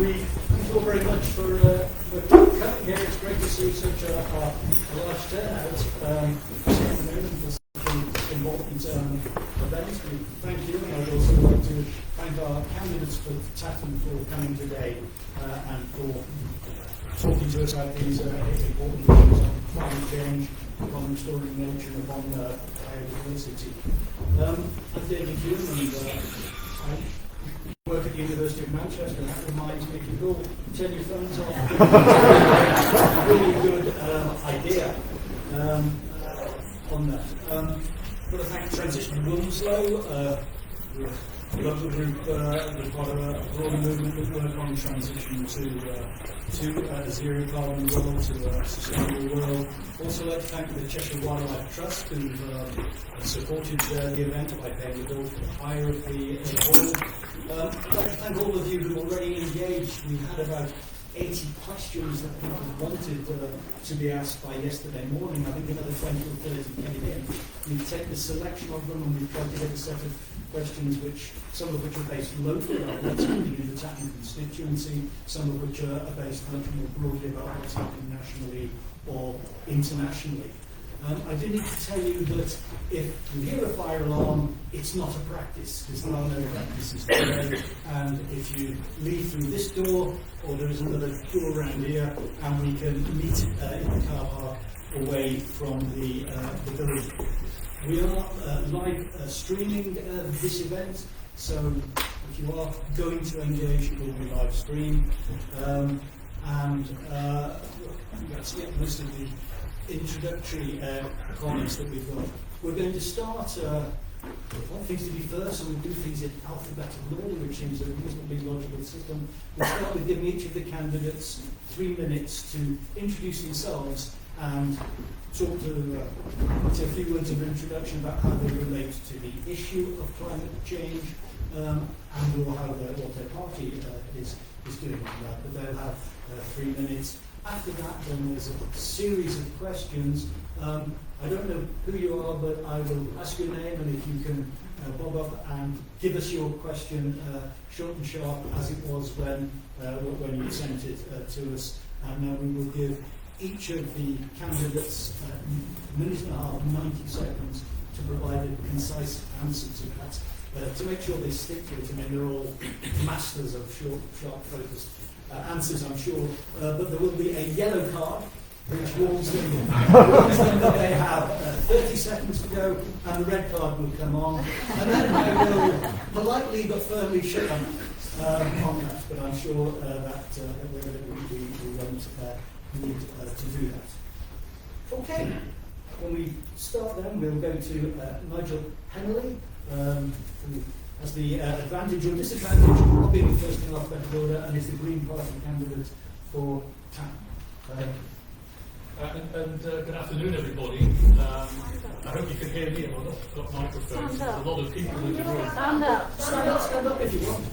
we thank you all very much for coming here. It's great to see such a large turnout this afternoon for such an important event. We thank you, and I'd also like to thank our candidates for Tatton for coming today and for talking to us about these important issues on climate change, upon restoring nature, and upon biodiversity. I'm David Hume, and I work at the University of Manchester, and that reminds me, if you all turn your phones off, really good idea on that. I want to thank Transition Wilmslow, a local group. We've got a broader movement that work on transition to a zero carbon world, to a sustainable world. Also, like to thank the Cheshire Wildlife Trust, who've supported the event by paying the bill for the hire of the hall. I'd like to thank all of you who already engaged. We had about 80 questions that people wanted to be asked by yesterday morning. I think another 20 or 30 came in. We've taken a selection of them, and we've tried to get a set of questions some of which are based locally about what's happening in the Tatton constituency, some of which are based much more broadly about what's happening nationally or internationally. I do need to tell you that if you hear a fire alarm, it's not a practice, because there are no practices today. And if you leave through this door, or there is another door around here, and we can meet in the car park away from the building. We are live streaming this event, so if you are going to engage, it will be live streamed. That's most of the introductory comments that we've got. We're going to start, we want things to be first, so we'll do things in alphabetical order, which seems a reasonably logical system. We'll start with giving each of the candidates 3 minutes to introduce themselves and talk to a few words of introduction about how they relate to the issue of climate change and or how what their party is doing on that. But they'll have 3 minutes. After that, then there's a series of questions. I don't know who you are, but I will ask your name, and if you can bob up and give us your question short and sharp, as it was when you sent it to us. And we will give each of the candidates a minute and a half, 90 seconds, to provide a concise answer to that, to make sure they stick to it. I mean, they're all masters of short, sharp, focused answers, I'm sure. But there will be a yellow card, which warns them that they have 30 seconds to go, and the red card will come on. And then I will politely but firmly shut them on that. But I'm sure that we won't need to do that. Okay, when we start then, we'll go to Nigel Henley, who has the advantage or disadvantage of being the first in alphabetical order and is the Green Party candidate for Tatton. Good afternoon, everybody. I hope you can hear me. I've got microphones. There's a lot of people in the room. Stand up if you want.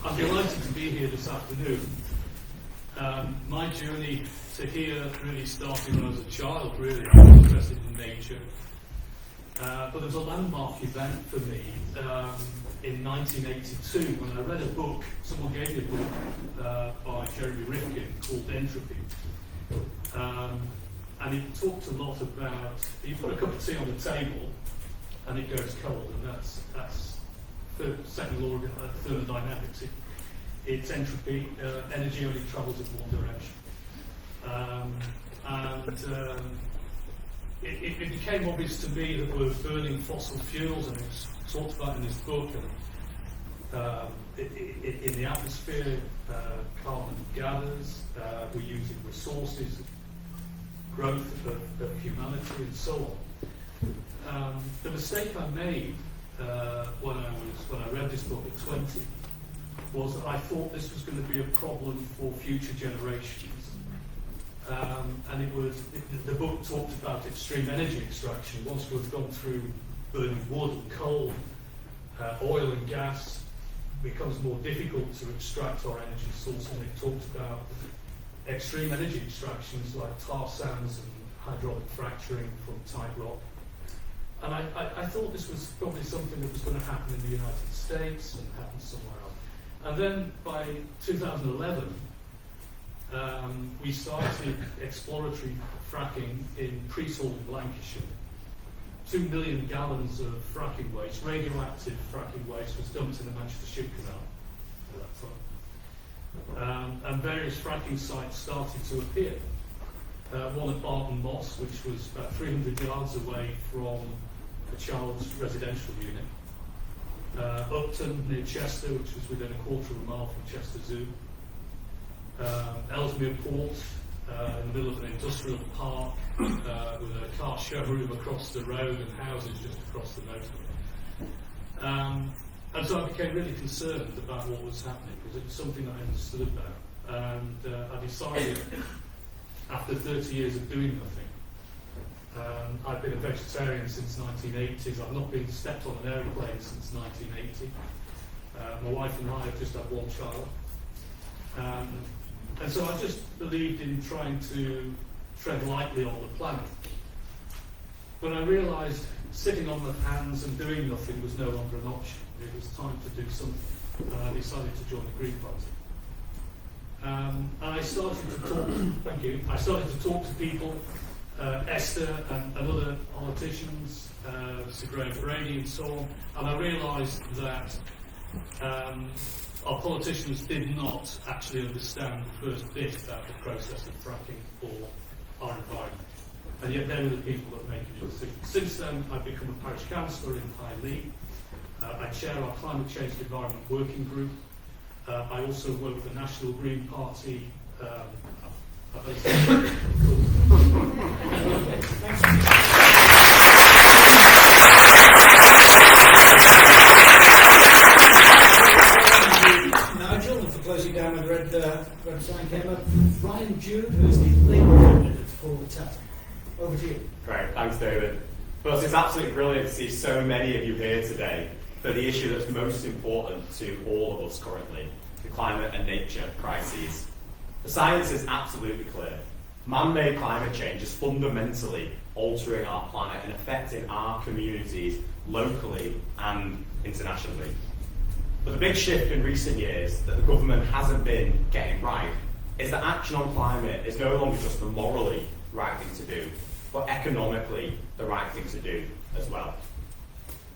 I'm delighted to be here this afternoon. My journey to here really started when I was a child, really. I was interested in nature. But there was a landmark event for me in 1982 when I read a book, someone gave me a book by Jeremy Rifkin called Entropy. And it talked a lot about, you put a cup of tea on the table and it goes cold, and that's the second law of thermodynamics. It's entropy, energy only travels in one direction. It became obvious to me that we're burning fossil fuels, and it's talked about in this book, and in the atmosphere, carbon gathers, we're using resources, growth of humanity, and so on. The mistake I made when I read this book at 20 was that I thought this was going to be a problem for future generations. And the book talked about extreme energy extraction. Once we've gone through burning wood and coal, oil and gas, it becomes more difficult to extract our energy source. And it talked about extreme energy extractions like tar sands and hydraulic fracturing from tight rock. And I thought this was probably something that was going to happen in the United States and happen somewhere else. And then by 2011, we started exploratory fracking in Preesall, Lancashire. 2 million gallons of fracking waste, radioactive fracking waste, was dumped in the Manchester Ship Canal at that time. And various fracking sites started to appear. One at Barton Moss, which was about 300 yards away from a child's residential unit. Upton near Chester, which was within a quarter of a mile from Chester Zoo. Ellesmere Port, in the middle of an industrial park, with a car showroom across the road and houses just across the motorway. And so I became really concerned about what was happening, because it was something I understood about. And I decided, after 30 years of doing nothing, I've been a vegetarian since 1980s. I've not been stepped on an aeroplane since 1980. My wife and I have just had one child. And so I just believed in trying to tread lightly on the planet. But I realised sitting on the hands and doing nothing was no longer an option. It was time to do something. And I decided to join the Green Party. And I started to talk, thank you, I started to talk to people, Esther and other politicians, Sir Graham Brady and so on, and I realised that our politicians did not actually understand the first bit about the process of fracking or our environment. And yet they were the people that make the decisions. Since then, I've become a parish councillor in High Lee. I chair our Climate Change and Environment Working Group. I also work with the National Green Party. Nigel, and for closing down with red sign came up, Ryan Jude, who is the Labour candidate for Tatton. Over to you. Great, thanks David. First, it's absolutely brilliant to see so many of you here today for the issue that's most important to all of us currently, the climate and nature crises. The science is absolutely clear. Man-made climate change is fundamentally altering our planet and affecting our communities locally and internationally. But the big shift in recent years that the government hasn't been getting right is that action on climate is no longer just the morally right thing to do, but economically the right thing to do as well.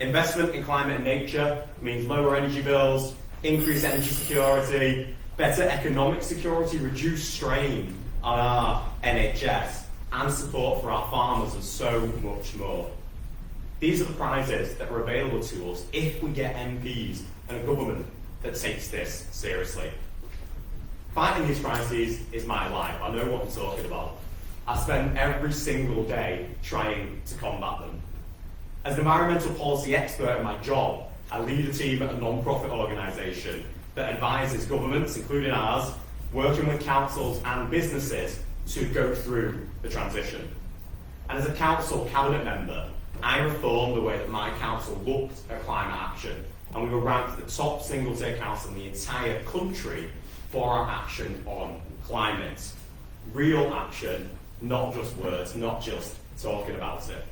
Investment in climate and nature means lower energy bills, increased energy security, better economic security, reduced strain on our NHS, and support for our farmers and so much more. These are the prizes that are available to us if we get MPs and a government that takes this seriously. Fighting these crises is my life. I know what I'm talking about. I spend every single day trying to combat them. As an environmental policy expert in my job, I lead a team at a non-profit organisation that advises governments, including ours, working with councils and businesses to go through the transition. And as a council cabinet member, I reformed the way that my council looked at climate action, and we were ranked the top single-tier council in the entire country for our action on climate. Real action, not just words, not just talking about it.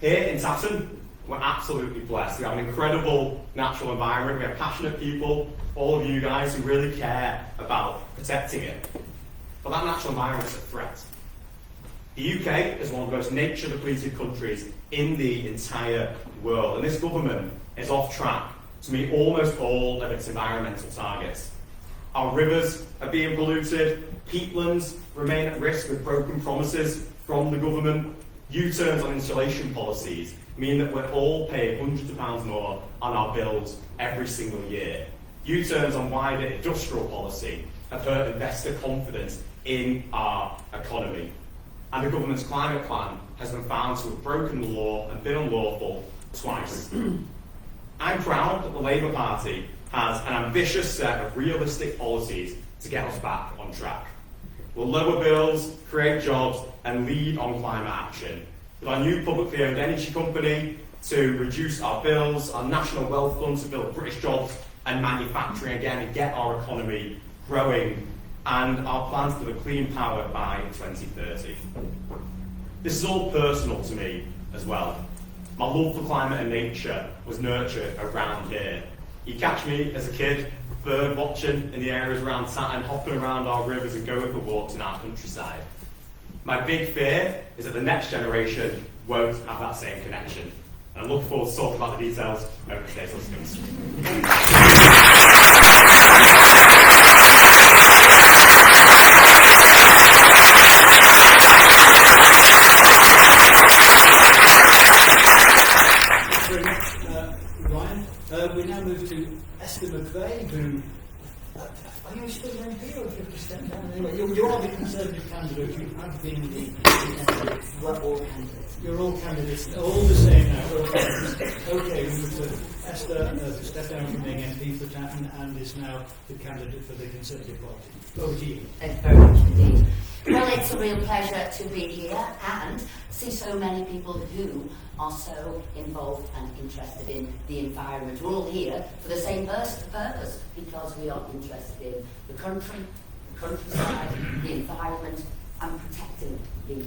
Here in Tatton, we're absolutely blessed. We have an incredible natural environment. We have passionate people, all of you guys who really care about protecting it. But that natural environment is a threat. The UK is one of the most nature-depleted countries in the entire world, and this government is off track to meet almost all of its environmental targets. Our rivers are being polluted, peatlands remain at risk with broken promises from the government, U-turns on installation policies mean that we're all paying hundreds of pounds more on our bills every single year. U-turns on wider industrial policy have hurt investor confidence in our economy. And the government's climate plan has been found to have broken the law and been unlawful twice. I'm proud that the Labour Party has an ambitious set of realistic policies to get us back on track. We'll lower bills, create jobs, and lead on climate action. With our new publicly owned energy company to reduce our bills, our national wealth fund to build British jobs and manufacturing again and get our economy growing, and our plans for the clean power by 2030. This is all personal to me as well. My love for climate and nature was nurtured around here. You catch me as a kid, bird watching in the areas around Tatton, hopping around our rivers and going for walks in our countryside. My big fear is that the next generation won't have that same connection. And I look forward to talking about the details over today's Hustings. We now move to Esther McVeigh, who, are you still an MP or have you just stepped down? Anyway, you are the Conservative candidate, you have been the... We're all candidates. You're all candidates, all the same now. Okay, we move to Esther, who stepped down from being MP for Tatton and is now the candidate for the Conservative Party. Over to you. Thank you very much indeed. Well, it's a real pleasure to be here and see so many people who are so involved and interested in the environment. We're all here for the same purpose, because we are interested in the country, the countryside, the environment, and protecting the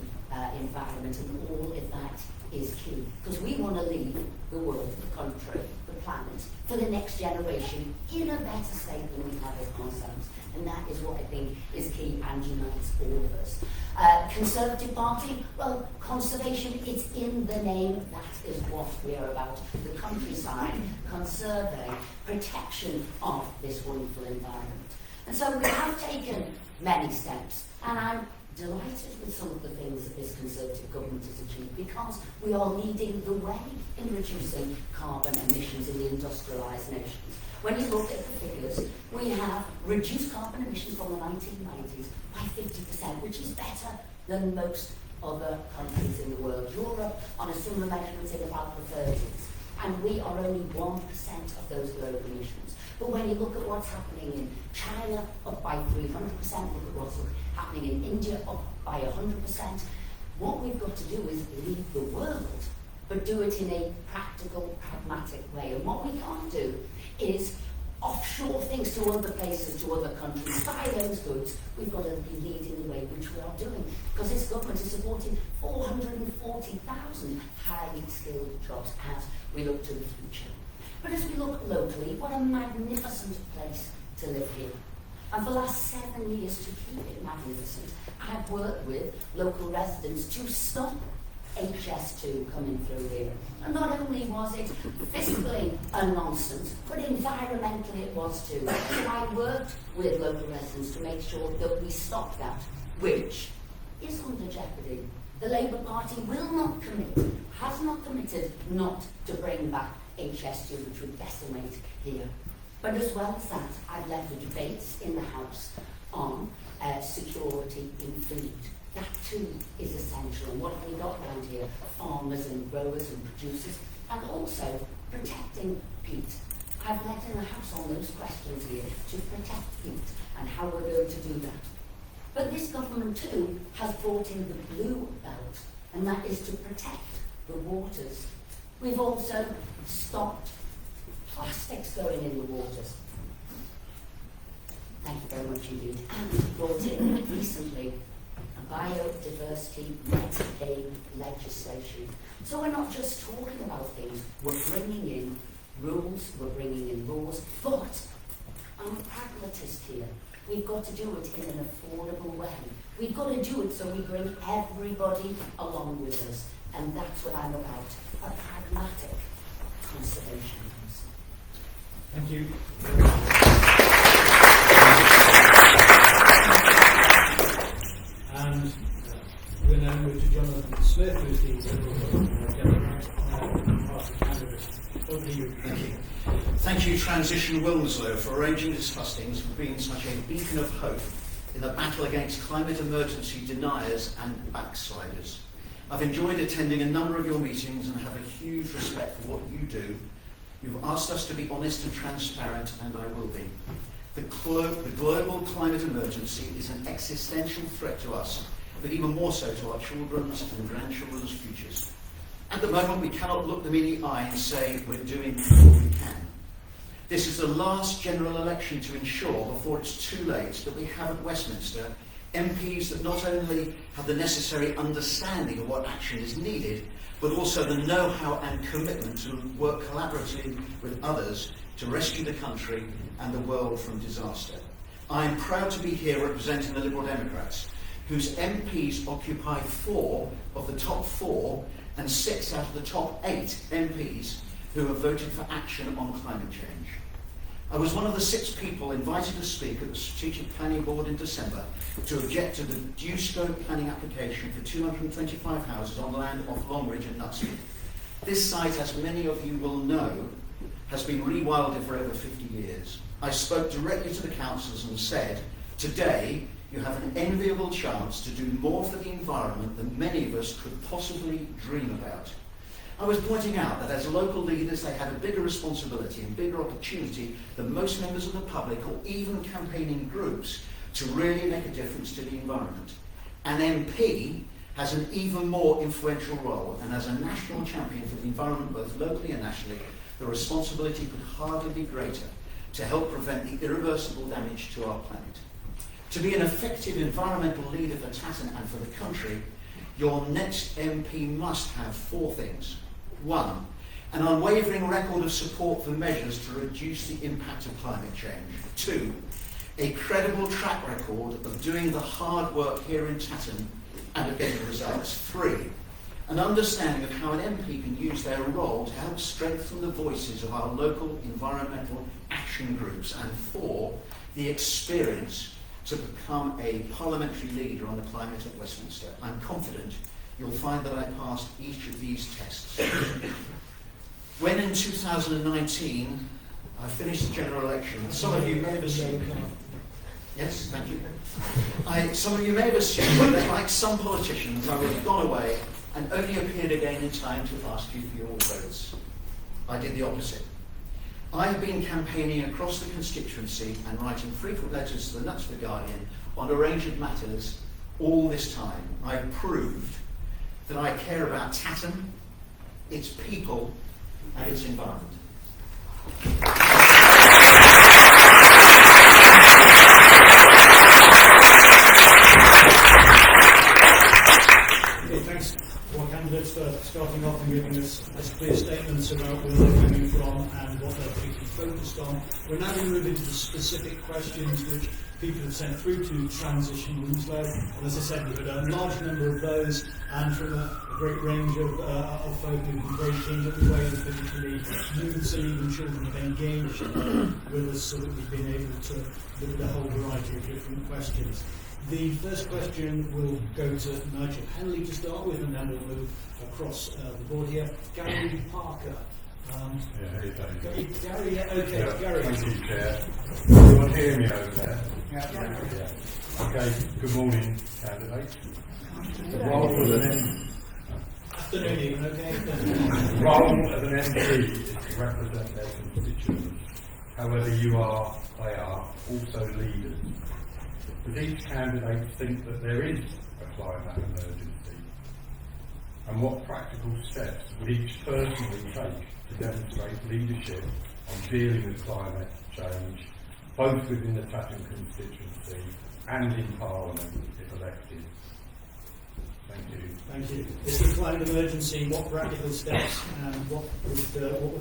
environment, and all of that is key. Because we want to leave the world, the country, the planet, for the next generation in a better state than we have it ourselves. And that is what I think is key and unites all of us. Conservative Party, well, conservation, it's in the name. That is what we are about. The countryside, conserving, protection of this wonderful environment. And so we have taken many steps, and I'm delighted with some of the things that this Conservative government has achieved, because we are leading the way in reducing carbon emissions in the industrialised nations. When you look at the figures, we have reduced carbon emissions from the 1990s by 50%, which is better than most other countries in the world. Europe, on a similar measurement, is in about the 30s, and we are only 1% of those global emissions. But when you look at what's happening in China, up by 300%, look at what's happening in India, up by 100%, what we've got to do is lead the world, but do it in a practical, pragmatic way. And what we can't do is offshore things to other places, to other countries, buy those goods. We've got to be leading the way, which we are doing, because this government is supporting 440,000 highly skilled jobs as we look to the future. But as we look locally, what a magnificent place to live here. And for the last 7 years, to keep it magnificent, I've worked with local residents to stop HS2 coming through here. And not only was it fiscally a nonsense, but environmentally it was too. So I worked with local residents to make sure that we stopped that, which is under jeopardy. The Labour Party will not commit, has not committed not to bring back HS2, which would decimate here. But as well as that, I've led the debates in the House on security in food. That too is essential. And what have we got around here? Farmers and growers and producers, and also protecting peat. I've led in the House on those questions here to protect peat and how we're going to do that. But this government too has brought in the blue belt, and that is to protect the waters. We've also stopped plastics going in the waters. Thank you very much indeed. And brought in recently a biodiversity net gain legislation. So we're not just talking about things, we're bringing in rules, we're bringing in laws, but I'm a pragmatist here. We've got to do it in an affordable way. We've got to do it so we bring everybody along with us. And that's what I'm about, a pragmatic conservation. Thank you. And we're now move to Jonathan Smith, who is the Liberal Party candidate. Over to you. Thank you. Thank you, Transition Wilmslow, for arranging this hustings, for being such a beacon of hope in the battle against climate emergency deniers and backsliders. I've enjoyed attending a number of your meetings and have a huge respect for what you do. You've asked us to be honest and transparent, and I will be. The global climate emergency is an existential threat to us, but even more so to our children's and grandchildren's futures. At the moment, we cannot look them in the eye and say we're doing what we can. This is the last general election to ensure, before it's too late, that we have at Westminster MPs that not only have the necessary understanding of what action is needed, but also the know-how and commitment to work collaboratively with others to rescue the country and the world from disaster. I am proud to be here representing the Liberal Democrats, whose MPs occupy 4 of the top 4 and 6 out of the top 8 MPs who have voted for action on climate change. I was one of the 6 people invited to speak at the Strategic Planning Board in December to object to the due scope planning application for 225 houses on land off Longridge and Knutsford. This site, as many of you will know, has been rewilded for over 50 years. I spoke directly to the councillors and said, today you have an enviable chance to do more for the environment than many of us could possibly dream about. I was pointing out that as local leaders they had a bigger responsibility and bigger opportunity than most members of the public or even campaigning groups to really make a difference to the environment. An MP has an even more influential role, and as a national champion for the environment both locally and nationally, the responsibility could hardly be greater to help prevent the irreversible damage to our planet. To be an effective environmental leader for Tatton and for the country, your next MP must have 4 things. 1, an unwavering record of support for measures to reduce the impact of climate change. 2, a credible track record of doing the hard work here in Tatton and of getting results. 3, an understanding of how an MP can use their role to help strengthen the voices of our local environmental action groups. And 4, the experience to become a parliamentary leader on the climate at Westminster. I'm confident you'll find that I passed each of these tests. When in 2019 I finished the general election, some of you may have assumed, yes, thank you. Some of you may have assumed that, like some politicians, I would have gone away and only appeared again in time to ask you for your votes. I did the opposite. I have been campaigning across the constituency and writing frequent letters to the Knutsford Guardian on a range of matters all this time. I've proved that I care about Tatton, its people, and its environment. Okay, thanks to our candidates for starting off and giving us clear statements about where they're coming from and what they're particularly focused on. We're now going to move into the specific questions which people have sent through to Transition Wilmslow. And as I said, we've had a large number of those, and from a great range of folk who've been very keen at the way that particularly youths and even children have engaged with us, so that we've been able to look at a whole variety of different questions. The first question will go to Nigel Henley to start with, and then we'll move across the board here. Gary Parker. Hey, David. Gary, yeah, okay, Gary. Thank you, Chair. Can everyone hear me over there? Yeah. Okay, good morning, candidates. The role of an Afternoon, even, okay? role of an MP is to represent their constituents. However you are, they are, also leaders. Does each candidate think that there is a climate emergency? And what practical steps would each personally take to demonstrate leadership on dealing with climate change, both within the Tatton constituency and in Parliament if elected? Thank you. Thank you. Is the climate emergency, what practical steps and what would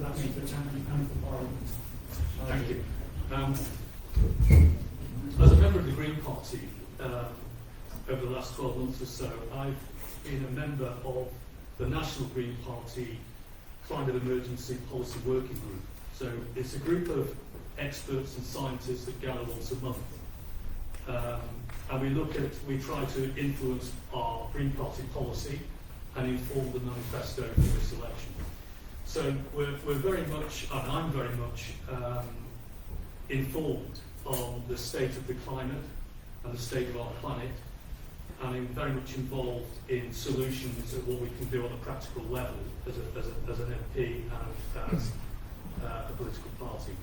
that mean for Tatton and for Parliament? Thank you. As a member of the Green Party, over the last 12 months or so, I've been a member of the National Green Party Climate Emergency Policy Working Group. So it's a group of experts and scientists that gather once a month. And we try to influence our Green Party policy and inform the manifesto for this election. So we're very much, and I'm very much, informed on the state of the climate and the state of our planet, and I'm very much involved in solutions of what we can do on a practical level as an MP and as a political party.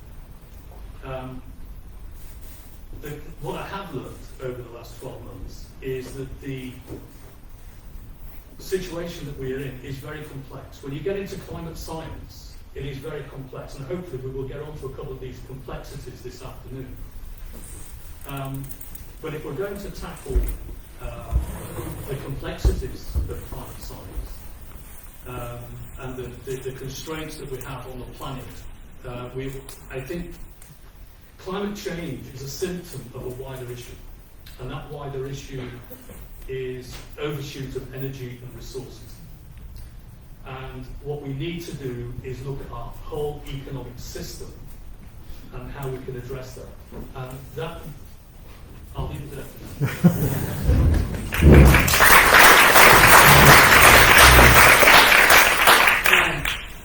What I have learned over the last 12 months is that the situation that we are in is very complex. When you get into climate science, it is very complex, and hopefully we will get on to a couple of these complexities this afternoon. But if we're going to tackle the complexities of climate science and the constraints that we have on the planet, I think climate change is a symptom of a wider issue, and that wider issue is overshoot of energy and resources. And what we need to do is look at our whole economic system and how we can address that. And that, I'll leave it there for now.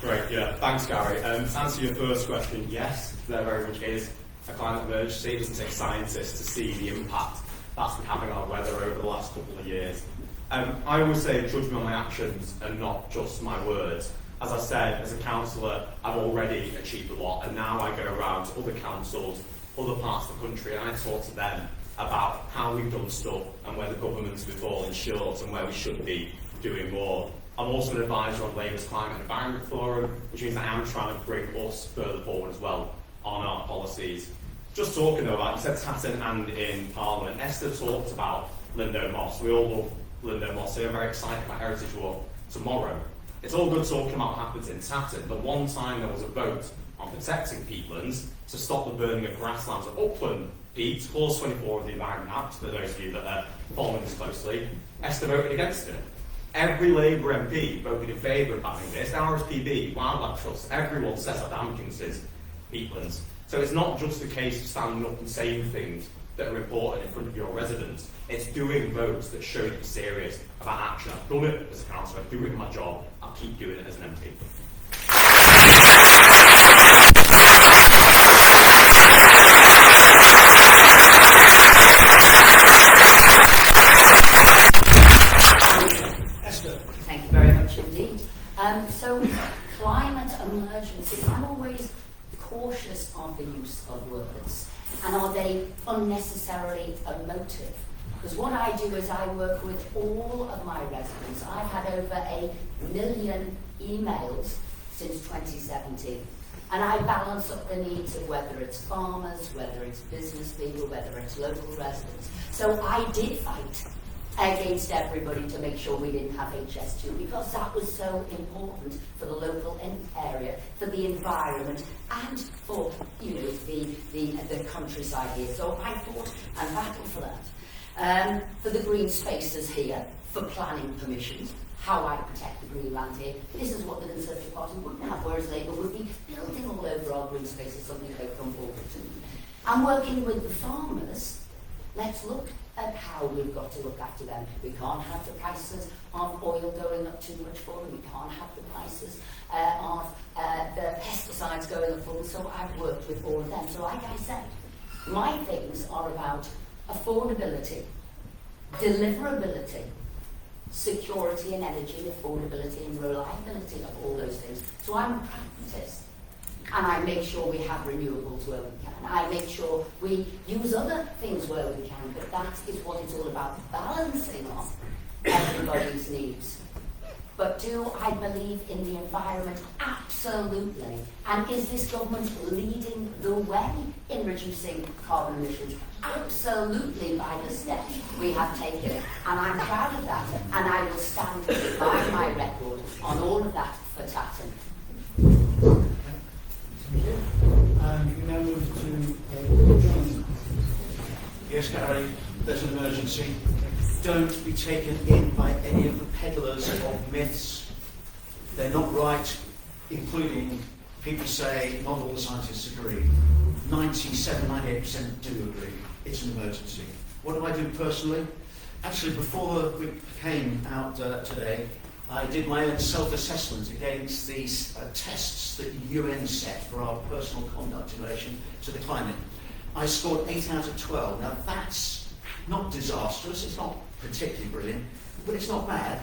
Great, yeah. Thanks, Gary. To answer your first question, yes, there very much is a climate emergency. It doesn't take scientists to see the impact that's been having on our weather over the last couple of years. I always say, judge me on my actions and not just my words. As I said, as a councillor, I've already achieved a lot, and now I go around to other councils, other parts of the country, and I talk to them about how we've done stuff and where the government's been falling short and where we should be doing more. I'm also an advisor on Labour's Climate and Environment Forum, which means that I am trying to bring us further forward as well on our policies. Just talking though about, you said Tatton and in Parliament, Esther talked about Lindo Moss. We all love Lindo Moss, so I'm very excited about Heritage Walk tomorrow. It's all good talking about what happens in Tatton, but one time there was a vote on protecting peatlands to stop the burning of grasslands at upland peats, Clause 24 of the Environment Act, for those of you that are following this closely. Esther voted against it. Every Labour MP voted in favour of having this. RSPB, Wildlife Trust, everyone set up damages peatlands. So it's not just a case of standing up and saying things that are important in front of your residents. It's doing votes that show you're serious about action. I've done it as a councillor, I do it in my job, I'll keep doing it as an MP. Esther. Thank you very much indeed. So, climate emergency, I'm always cautious of the use of words, and are they unnecessarily emotive? Because what I do is I work with all of my residents. I've had over 1 million emails since 2017, and I balance up the needs of whether it's farmers, whether it's business people, whether it's local residents. So I did fight against everybody to make sure we didn't have HS2, because that was so important for the local area, for the environment, and for the countryside here. So I fought and battled for that. For the green spaces here, for planning permissions, how I protect the green land here. This is what the Conservative Party wouldn't have, whereas Labour would be building all over our green spaces, something they've come forward to. I'm working with the farmers. Let's look at how we've got to look after them. We can't have the prices of oil going up too much for them. We can't have the prices of the pesticides going up for them. So I've worked with all of them. So like I said, my things are about affordability, deliverability, security and energy, affordability and reliability of all those things. So I'm a pragmatist. And I make sure we have renewables where we can. I make sure we use other things where we can, but that is what it's all about, balancing off everybody's needs. But do I believe in the environment? Absolutely. And is this government leading the way in reducing carbon emissions? Absolutely, by the steps we have taken. And I'm proud of that. And I will stand by my record on all of that for Tatton. Thank you. And we now move to Jonathan. Yes, Gary, there's an emergency. Don't be taken in by any of the peddlers of myths. They're not right, including people say not all the scientists agree. 97, 98% do agree. It's an emergency. What do I do personally? Actually, before we came out today, I did my own self-assessment against these tests that the UN set for our personal conduct in relation to the climate. I scored 8 out of 12. Now that's not disastrous, it's not particularly brilliant, but it's not bad.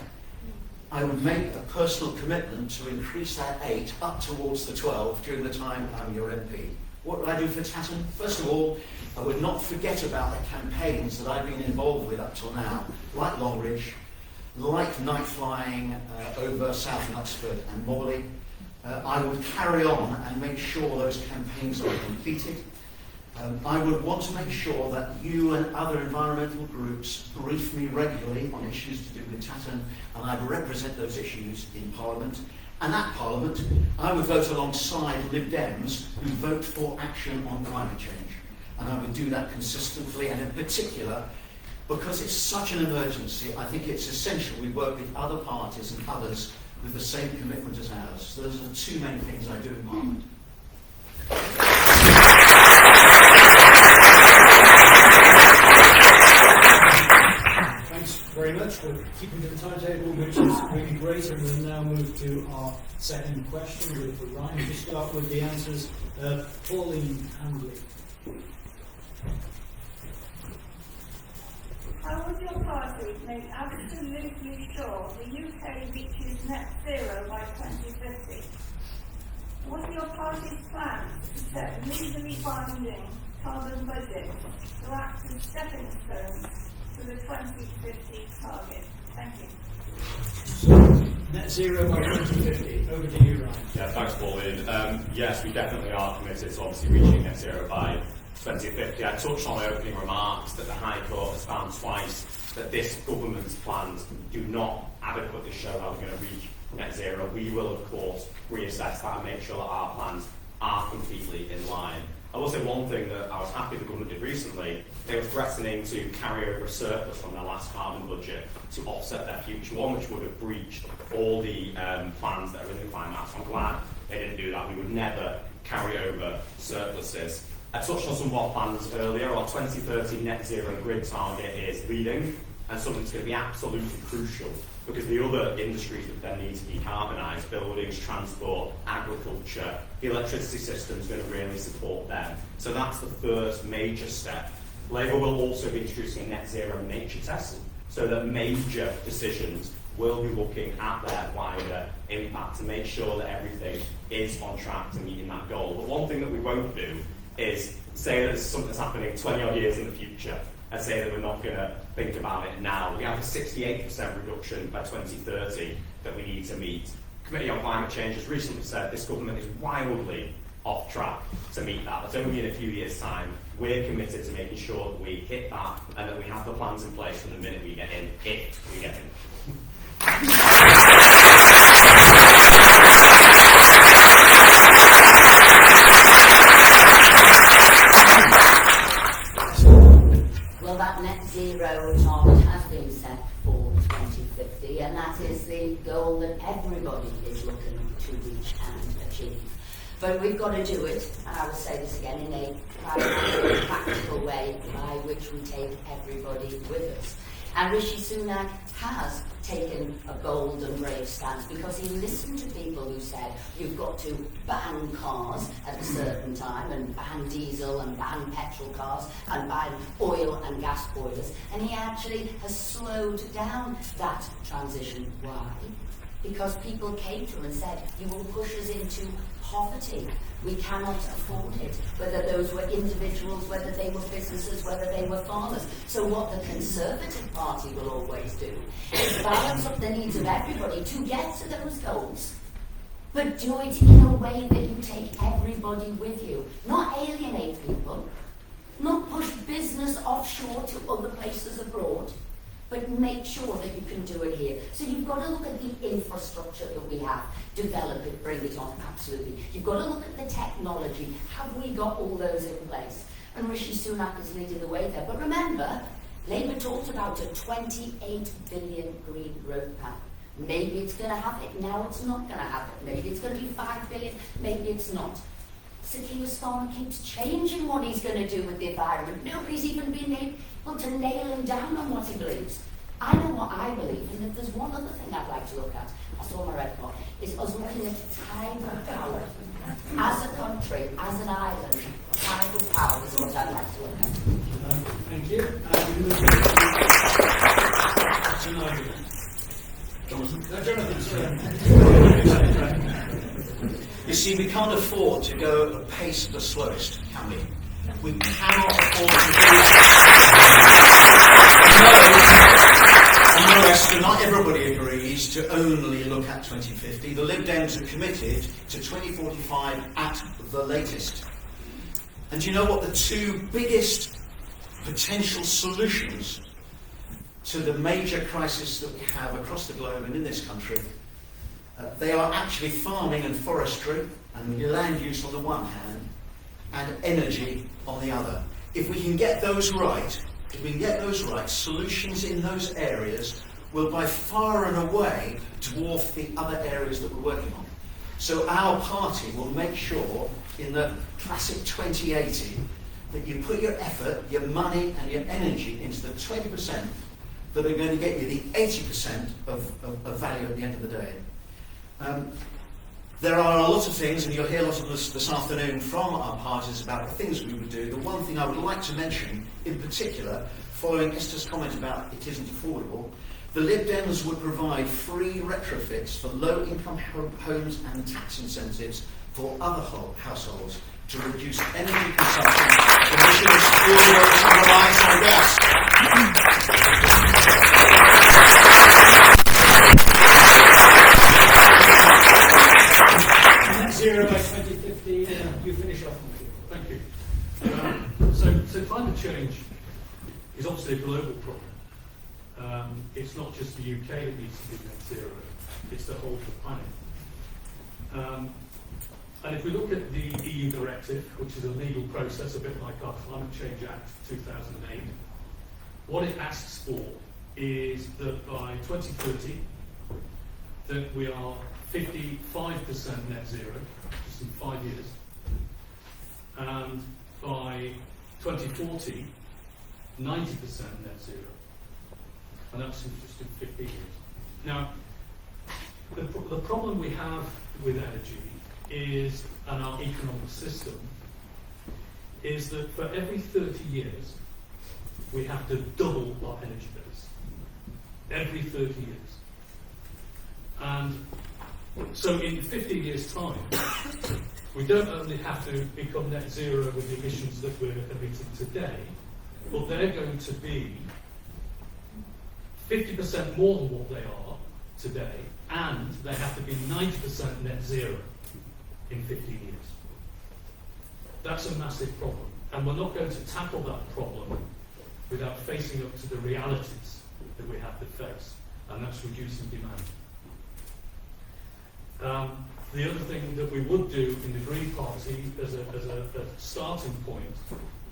I would make a personal commitment to increase that 8 up towards the 12 during the time I'm your MP. What would I do for Tatton? First of all, I would not forget about the campaigns that I've been involved with up till now, like Longridge, like night flying over South Knutsford and Morley. I would carry on and make sure those campaigns are completed. I would want to make sure that you and other environmental groups brief me regularly on issues to do with Tatton, and I would represent those issues in Parliament. And at Parliament, I would vote alongside Lib Dems who vote for action on climate change. And I would do that consistently, and in particular, because it's such an emergency, I think it's essential we work with other parties and others with the same commitment as ours. So those are the two main things I do in Parliament. Thanks very much. We're keeping to the timetable, which is really great, and we'll now move to our second question with Ryan. To start with the answers, Pauline Handley. How would your party make absolutely sure the UK reaches net zero by 2050? What are your party's plans to set legally binding carbon budgets to act as stepping stones to the 2050 target? Thank you. So, net zero by 2050. Over to you, Ryan. Yeah, thanks, Pauline. Yes, we definitely are committed to obviously reaching net zero by 2050. I touched on opening remarks that the High Court has found twice that this government's plans do not adequately show how we're going to reach net zero. We will, of course, reassess that and make sure that our plans are completely in line. I will say one thing that I was happy the government did recently. They were threatening to carry over a surplus from their last carbon budget to offset their future one, which would have breached all the plans that are in the climate act. So I'm glad they didn't do that. We would never carry over surpluses. I touched on some of our plans earlier. Our 2030 net zero grid target is leading and something that's going to be absolutely crucial because the other industries that then need to decarbonise, buildings, transport, agriculture, the electricity system is going to really support them. So that's the first major step. Labour will also be introducing a net zero nature test so that major decisions will be looking at their wider impact to make sure that everything is on track to meeting that goal. But one thing that we won't do is say that this is something that's happening 20 odd years in the future and say that we're not going to think about it now. We have a 68% reduction by 2030 that we need to meet. The Committee on Climate Change has recently said this government is wildly off track to meet that. That's only in a few years' time. We're committed to making sure that we hit that and that we have the plans in place from the minute we get in, if we get in. Well, that net zero target has been set for 2050, and that is the goal that everybody is looking to reach and achieve. But we've got to do it, and I will say this again, in a practical way by which we take everybody with us. And Rishi Sunak has taken a bold and brave stance because he listened to people who said you've got to ban cars at a certain time and ban diesel and ban petrol cars and ban oil and gas boilers, and he actually has slowed down that transition. Why? Because people came to him and said you will push us into poverty. We cannot afford it, whether those were individuals, whether they were businesses, whether they were farmers. So what the Conservative Party will always do is balance up the needs of everybody to get to those goals, but do it in a way that you take everybody with you, not alienate people, not push business offshore to other places abroad, but make sure that you can do it here. So you've got to look at the infrastructure that we have, develop it, bring it on, absolutely. You've got to look at the technology. Have we got all those in place? And Rishi Sunak is leading the way there. But remember, Labour talked about a 28 billion green road map. Maybe it's going to have it, now it's not going to have it. Maybe it's going to be 5 billion, maybe it's not. Sir Keir Starmer keeps changing what he's going to do with the environment. Nobody's even been able to nail him down on what he believes. I know what I believe, and if there's one other thing I'd like to look at, I saw my red clock, is us looking at tidal power. As a country, as an island, tidal power is what I'd like to look at. Thank you. Jonathan. You see, we can't afford to go at the pace of the slowest, can we? We cannot afford to do that. No, Esther, not everybody agrees to only look at 2050. The Lib Dems are committed to 2045 at the latest. And do you know what the two biggest potential solutions to the major crisis that we have across the globe and in this country? They are actually farming and forestry and land use on the one hand, and energy on the other. If we can get those right, solutions in those areas will by far and away dwarf the other areas that we're working on. So our party will make sure in the classic 2080 that you put your effort, your money and your energy into the 20% that are going to get you the 80% of value at the end of the day. There are a lot of things, and you'll hear a lot of this afternoon from our parties about the things we would do. The one thing I would like to mention in particular, following Esther's comment about it isn't affordable, the Lib Dems would provide free retrofits for low-income homes and tax incentives for other households to reduce energy consumption, emissions, fuel rates and reliance on gas. Zero by 2050, you finish off. Thank you. So climate change is obviously a global problem. It's not just the UK that needs to be net zero, it's the whole of the planet. And if we look at the EU directive, which is a legal process, a bit like our Climate Change Act 2008, what it asks for is that by 2030, that we are 55% net zero, just in 5 years, and by 2040, 90% net zero, and that's just in 15 years. Now, the problem we have with energy is, and our economic system, is that for every 30 years, we have to double our energy base. Every 30 years. And so in 15 years' time, we don't only have to become net zero with the emissions that we're emitting today, but they're going to be 50% more than what they are today, and they have to be 90% net zero in 15 years. That's a massive problem, and we're not going to tackle that problem without facing up to the realities that we have to face, and that's reducing demand. The other thing that we would do in the Green Party as a starting point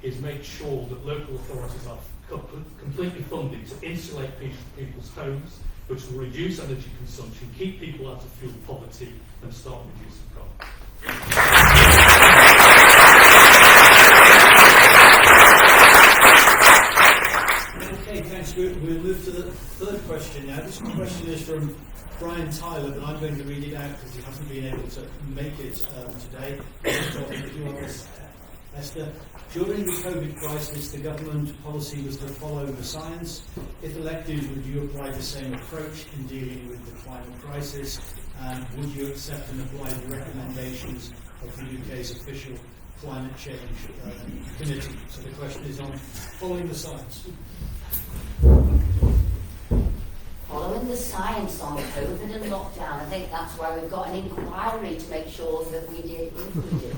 is make sure that local authorities are completely funded to insulate people's homes, which will reduce energy consumption, keep people out of fuel poverty, and start reducing carbon. Okay, thanks. We'll move to the third question now. This question is from Brian Tyler, but I'm going to read it out because he hasn't been able to make it today. Esther, during the COVID crisis, the government policy was to follow the science. If elected, would you apply the same approach in dealing with the climate crisis? And would you accept and apply the recommendations of the UK's official climate change committee? So the question is on following the science. Following the science on COVID and lockdown, I think that's why we've got an inquiry to make sure that we did include it.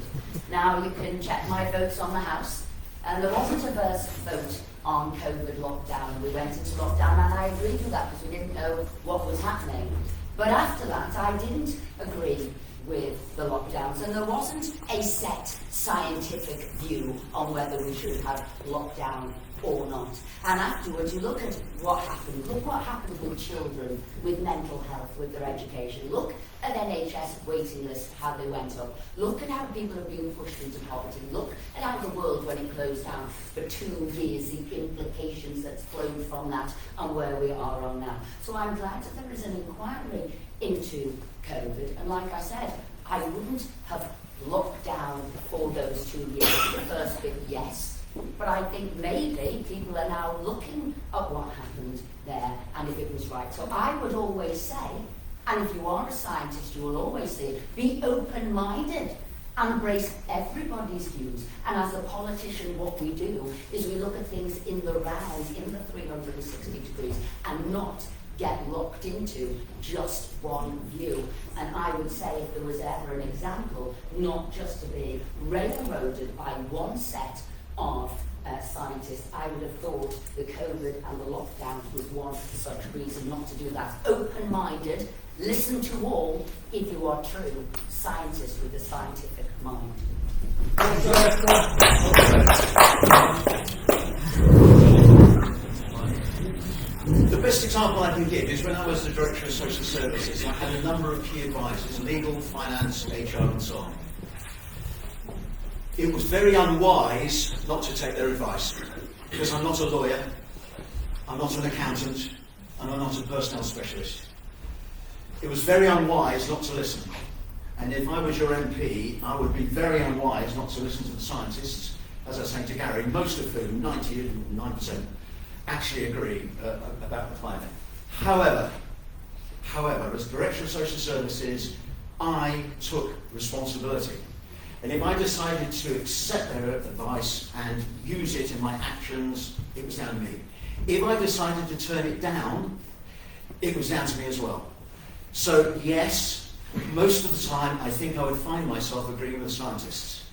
Now, you can check my votes on the House, and there wasn't a first vote on COVID lockdown. We went into lockdown, and I agreed with that because we didn't know what was happening. But after that, I didn't agree with the lockdowns, and there wasn't a set scientific view on whether we should have lockdown or not. And afterwards, you look at what happened. Look what happened with children, with mental health, with their education. Look at NHS waiting lists, how they went up. Look at how people are being pushed into poverty. Look at how the world, when it closed down for 2 years, the implications that's flowed from that and where we are on now. So I'm glad that there is an inquiry into COVID. And like I said, I wouldn't have locked down for those 2 years. The first bit, yes. But I think maybe people are now looking at what happened there and if it was right. So I would always say, and if you are a scientist, you will always say, be open-minded and embrace everybody's views. And as a politician, what we do is we look at things in the round, in the 360 degrees, and not get locked into just one view. And I would say if there was ever an example, not just to be railroaded by one set of scientists, I would have thought the COVID and the lockdowns was one such reason not to do that. Open-minded, listen to all if you are true scientists with a scientific mind. The best example I can give is when I was the Director of Social Services, I had a number of key advisors, legal, finance, HR and so on. It was very unwise not to take their advice, because I'm not a lawyer, I'm not an accountant, and I'm not a personnel specialist. It was very unwise not to listen. And if I was your MP, I would be very unwise not to listen to the scientists, as I was saying to Gary, most of whom, 99%, actually agree about the climate. However, as Director of Social Services, I took responsibility. And if I decided to accept their advice and use it in my actions, it was down to me. If I decided to turn it down, it was down to me as well. So yes, most of the time I think I would find myself agreeing with scientists.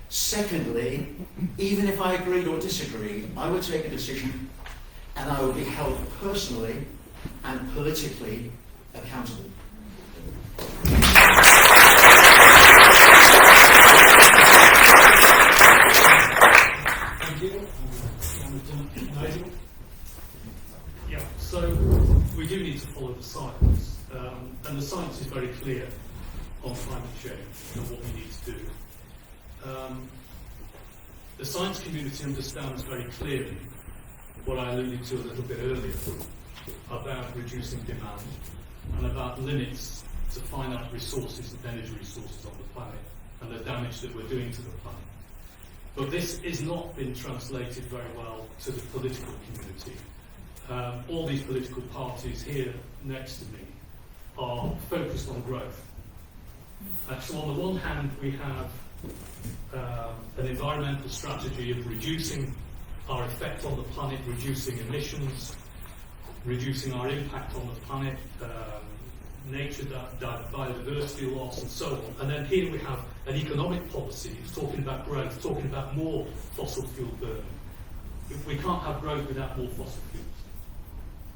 Secondly, even if I agreed or disagreed, I would take a decision and I would be held personally and politically accountable. Thank you. Nigel? Yeah, so we do need to follow the science, and the science is very clear on climate change and what we need to do. The science community understands very clearly what I alluded to a little bit earlier about reducing demand and about limits to finite resources and energy resources on the planet and the damage that we're doing to the planet. But this is not been translated very well to the political community. All these political parties here next to me are focused on growth. So on the one hand, we have an environmental strategy of reducing our effect on the planet, reducing emissions, reducing our impact on the planet, nature, biodiversity loss, and so on. And then here we have an economic policy talking about growth, talking about more fossil fuel burning. We can't have growth without more fossil fuels.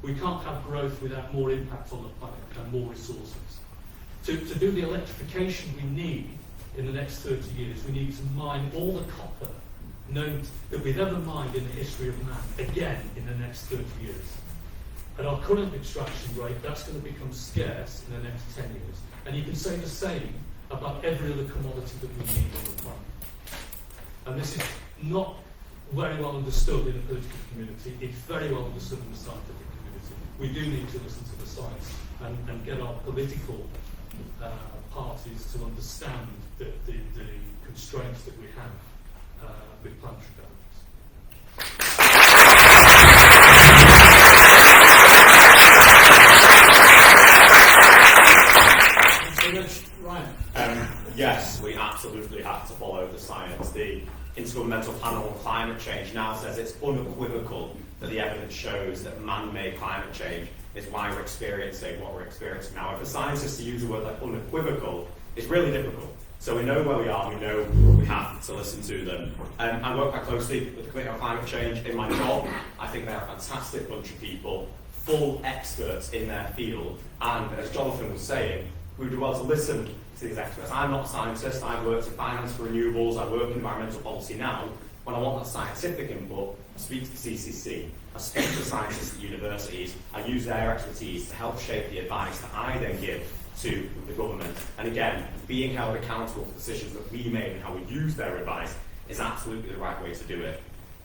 We can't have growth without more impact on the planet and more resources. To do the electrification we need in the next 30 years, we need to mine all the copper known that we've ever mined in the history of man again in the next 30 years. At our current extraction rate, that's going to become scarce in the next 10 years. And you can say the same about every other commodity that we need on the planet. And this is not very well understood in the political community. It's very well understood in the scientific community. We do need to listen to the science and get our political parties to understand the constraints that we have with planetary boundaries. Ryan? Yes, we absolutely have to follow the science. The Intergovernmental Panel on Climate Change now says it's unequivocal that the evidence shows that man-made climate change is why we're experiencing what we're experiencing now. If a scientist to use a word like unequivocal, it's really difficult. So we know where we are, we know we have to listen to them. I work quite closely with the Committee on Climate Change in my job. I think they're a fantastic bunch of people, full experts in their field. And as Jonathan was saying, we would do well to listen to these experts. I'm not a scientist, I've worked in finance for renewables, I work in environmental policy now. When I want that scientific input, I speak to the CCC, I speak to scientists at universities, I use their expertise to help shape the advice that I then give to the government. And again, being held accountable for decisions that we made and how we use their advice is absolutely the right way to do it.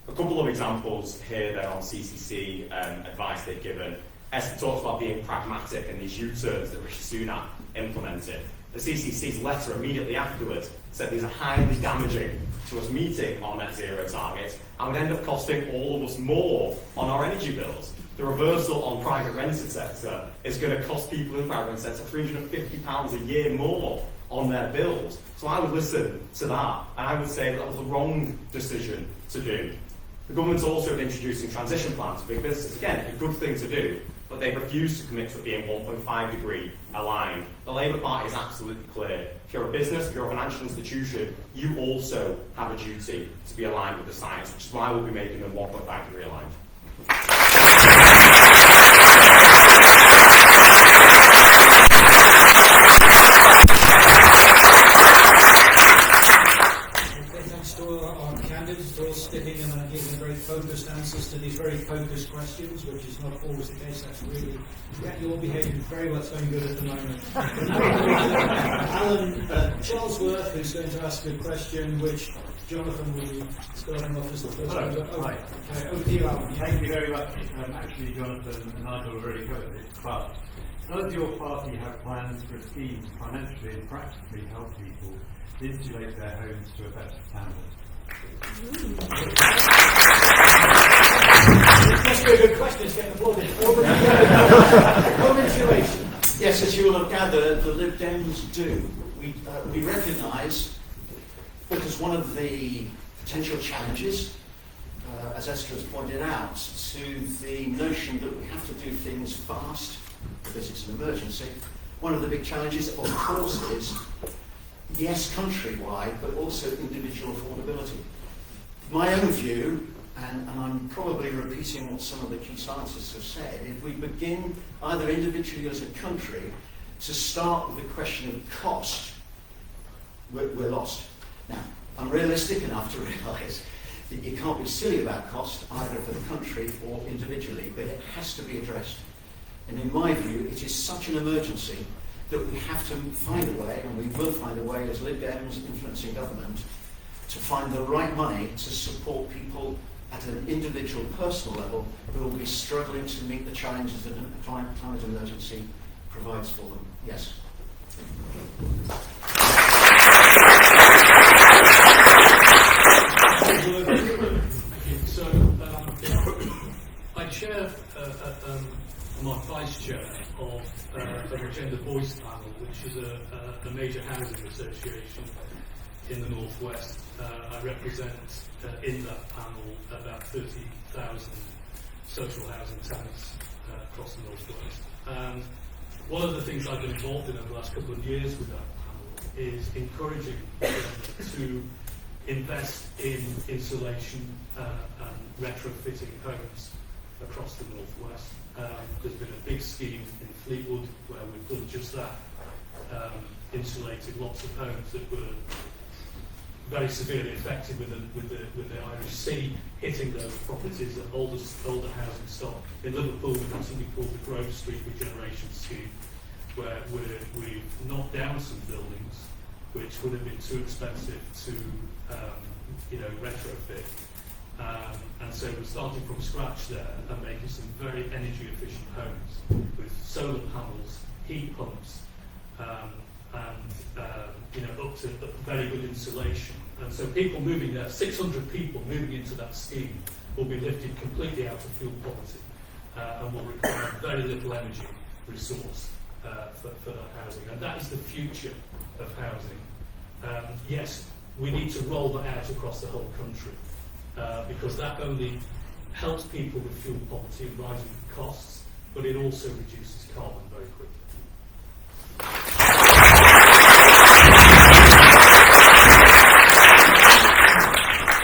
A couple of examples here then on CCC advice they've given. Esther talks about being pragmatic and these U-turns that Rishi Sunak implemented. The CCC's letter immediately afterwards said these are highly damaging to us meeting our net zero targets and would end up costing all of us more on our energy bills. The reversal on private rented sector is going to cost people in private rented sector £350 a year more on their bills. So I would listen to that and I would say that was the wrong decision to do. The government's also introducing transition plans for big businesses. Again, a good thing to do. but they refuse to commit to being 1.5 degree aligned. The Labour Party is absolutely clear. If you're a business, if you're a financial institution, you also have a duty to be aligned with the science, which is why we'll be making them 1.5 degree aligned. Our candidates for all sticking and giving very focused answers to these very focused questions, which is not always the case. That's really, you're behaving very well. It's going good at the moment. Alan Charlesworth, who's going to ask a question, which Jonathan will be starting off as the first one. Hi. Okay, over to you, Alan. Thank you very much. Actually, Jonathan and Nigel have already covered it, but does your party have plans for a scheme to financially and practically help people insulate their homes to a better standard? That's a very good question. It's getting applauded. Home insulation. Yes, as you will have gathered, the Lib Dems do. We recognise that as one of the potential challenges, as Esther has pointed out, to the notion that we have to do things fast because it's an emergency. One of the big challenges, of course, is yes, countrywide, but also individual affordability. My own view, and I'm probably repeating what some of the key scientists have said, if we begin either individually or as a country to start with the question of cost, we're lost. Now, I'm realistic enough to realise that you can't be silly about cost either for the country or individually, but it has to be addressed. And in my view, it is such an emergency that we have to find a way, and we will find a way as Lib Dems influencing government, to find the right money to support people at an individual personal level who will be struggling to meet the challenges that a climate emergency provides for them. Yes. So, I chair, my vice chair of the Gender Voice Panel, which is a major housing association in the Northwest. I represent in that panel about 30,000 social housing tenants across the Northwest. And one of the things I've been involved in over the last couple of years with that panel is encouraging to invest in insulation and retrofitting homes across the Northwest. There's been a big scheme in Fleetwood where we've done just that, insulated lots of homes that were very severely affected with the Irish Sea hitting those properties and older housing stock. In Liverpool, we've got something called the Grove Street Regeneration Scheme, where we've knocked down some buildings which would have been too expensive to retrofit. And so we're starting from scratch there and making some very energy efficient homes with solar panels, heat pumps, up to very good insulation. And so people moving there, 600 people moving into that scheme, will be lifted completely out of fuel poverty and will require very little energy resource for that housing. And that is the future of housing. Yes, we need to roll that out across the whole country because that only helps people with fuel poverty and rising costs, but it also reduces carbon very quickly.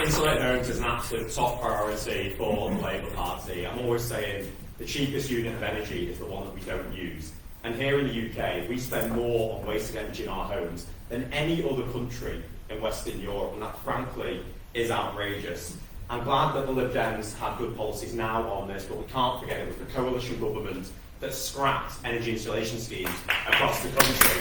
Insulating homes is an absolute top priority for the Labour Party. I'm always saying the cheapest unit of energy is the one that we don't use. And here in the UK, we spend more on wasting energy in our homes than any other country in Western Europe, and that frankly is outrageous. I'm glad that the Lib Dems have good policies now on this, but we can't forget it was the coalition government that scrapped energy insulation schemes across the country.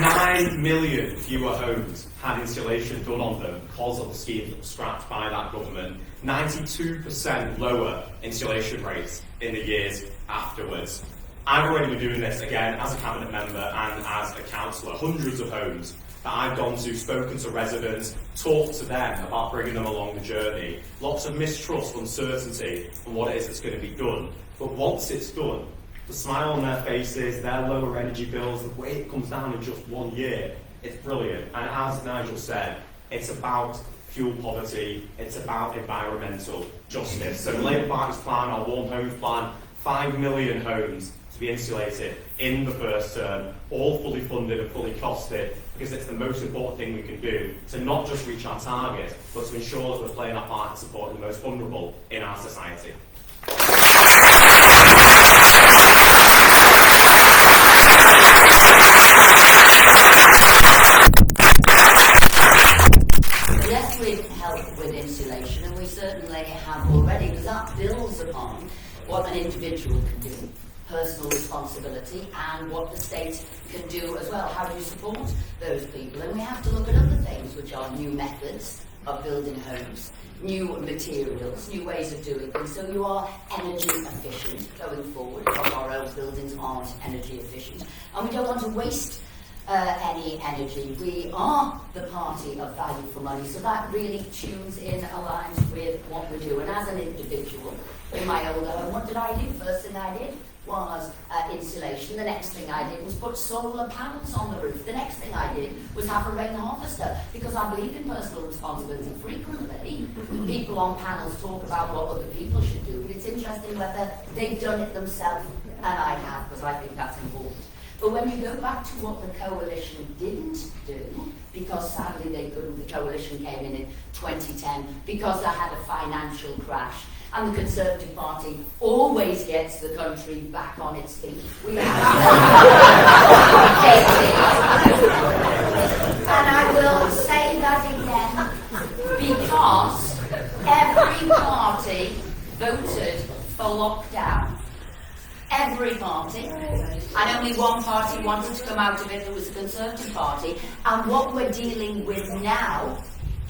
9 million fewer homes had insulation done on them because of the schemes that were scrapped by that government. 92% lower insulation rates in the years afterwards. I've already been doing this again as a cabinet member and as a councillor. Hundreds of homes that I've gone to, spoken to residents, talked to them about bringing them along the journey. Lots of mistrust, uncertainty on what it is that's going to be done. But once it's done, the smile on their faces, their lower energy bills, the way it comes down in just 1 year, it's brilliant. And as Nigel said, it's about fuel poverty, it's about environmental justice. So the Labour Party's plan, our Warm Homes plan, 5 million homes to be insulated in the first term, all fully funded and fully costed, because it's the most important thing we can do to not just reach our target, but to ensure that we're playing our part in supporting the most vulnerable in our society. Yes, we've helped with insulation, and we certainly have already, because that builds upon what an individual can do, personal responsibility, and what the state can do as well. How do you support those people? And we have to look at other things, which are new methods of building homes, new materials, new ways of doing things. So you are energy efficient going forward, because our old buildings aren't energy efficient. And we don't want to waste any energy. We are the party of value for money, so that really tunes in, aligns with what we do. And as an individual, in my old home, what did I do? First thing I did was insulation. The next thing I did was put solar panels on the roof. The next thing I did was have a rain harvester, because I believe in personal responsibility. Frequently, people on panels talk about what other people should do, but it's interesting whether they've done it themselves, and I have, because I think that's important. But when you go back to what the coalition didn't do, because sadly they couldn't, the coalition came in 2010 because they had a financial crash, and the Conservative Party always gets the country back on its feet. We have and I will say that again, because every party voted for lockdown. Every party, and only one party wanted to come out of it, it was the Conservative Party. And what we're dealing with now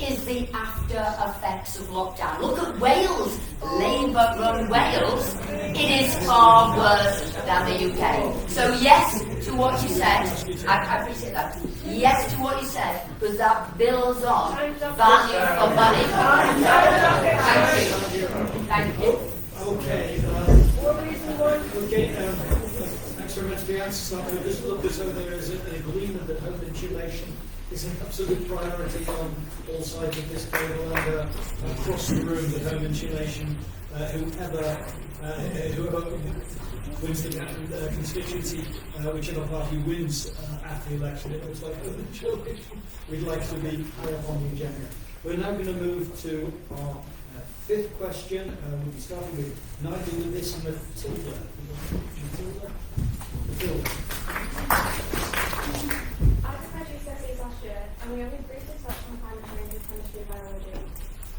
is the after effects of lockdown. Look at Wales, Labour-run Wales. It is far worse than the UK. So yes to what you said, I appreciate that. Yes to what you said, because that builds on value for money. Thank you. Thank you. Okay. Thanks very much for the answers. I've just looked as though there is an agreement that home insulation is an absolute priority on all sides of this table, and across the room that home insulation, whoever wins the constituency, whichever party wins after the election, it looks like home insulation. We'd like to be high up on the agenda. We're now going to move to our fifth question. We'll be starting with neither with this and Matilda. Matilda. I graduated studies last year, and we only briefly touched on climate change in chemistry and biology.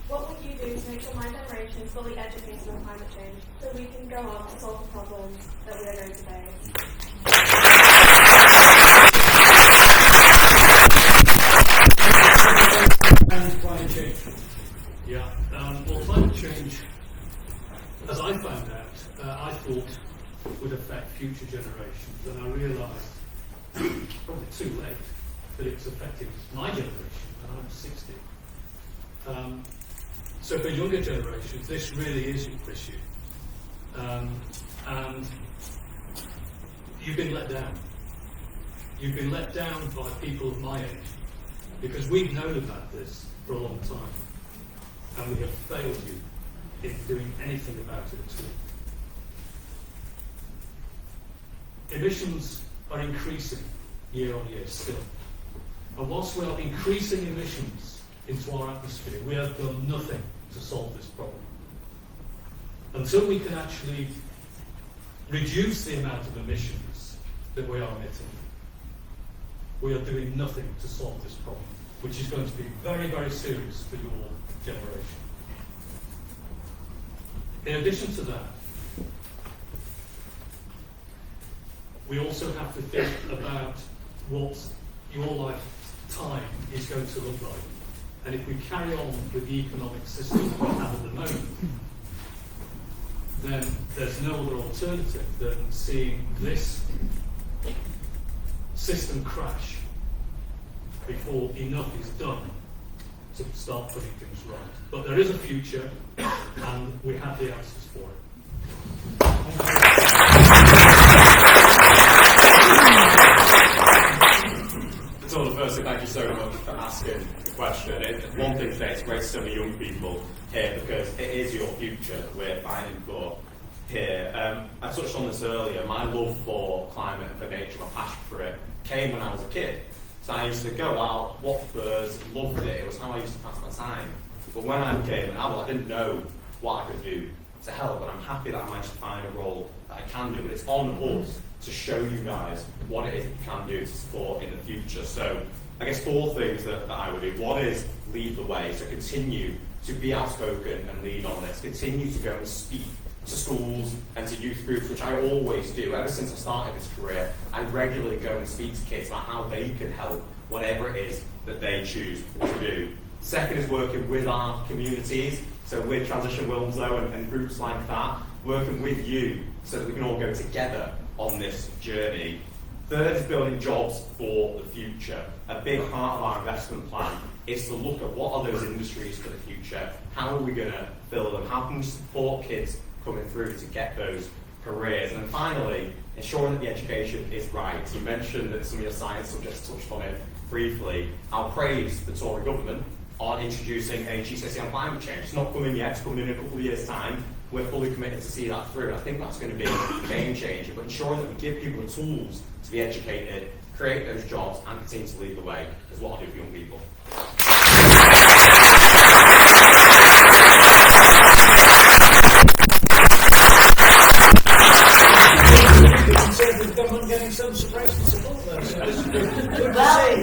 What would you do to make sure my generation is fully educated on climate change, so we can go on to solve the problems that we are going to face? And climate change. Yeah, well, climate change, as I found out, I thought would affect future generations, and I realised, probably too late, that it's affecting my generation, and I'm 60. So for younger generations, this really is your issue. And you've been let down. You've been let down by people of my age, because we've known about this for a long time. And we have failed you in doing anything about it at all. Emissions are increasing year on year still. And whilst we are increasing emissions into our atmosphere, we have done nothing to solve this problem. Until we can actually reduce the amount of emissions that we are emitting, we are doing nothing to solve this problem, which is going to be very, very serious for your generation. In addition to that, we also have to think about what your lifetime is going to look like. And if we carry on with the economic system we have at the moment, then there's no other alternative than seeing this system crash before enough is done to start putting things right. But there is a future, and we have the answers for it. So firstly, thank you so much for asking the question. One thing today, it's great to see the young people here because it is your future that we're fighting for here. I touched on this earlier. My love for climate and for nature, my passion for it, came when I was a kid. So I used to go out, watch birds, loved it. It was how I used to pass my time. But when I became an adult, I didn't know what I could do to help, but I'm happy that I managed to find a role that I can do. But it's on us to show you guys what it is we can do to support in the future. So I guess 4 things that I would do. One is lead the way, so continue to be outspoken and lead on this. Continue to go and speak to schools and to youth groups, which I always do. Ever since I started this career, I regularly go and speak to kids about how they can help whatever it is that they choose to do. Second is working with our communities, so with Transition Wilmslow and groups like that, working with you so that we can all go together on this journey. Third is building jobs for the future. A big part of our investment plan is to look at what are those industries for the future, how are we going to fill them, how can we support kids coming through to get those careers. And then finally, ensuring that the education is right. You mentioned that some of your science subjects touched on it briefly. I'll praise the Tory government on introducing a GCSE on climate change. It's not coming yet, it's coming in a couple of years' time. We're fully committed to see that through. I think that's going to be a game changer, but ensuring that we give people the tools to be educated, create those jobs, and continue to lead the way is what I do for young people. Conservative government getting some surprise and support there. So it's good to Well, see.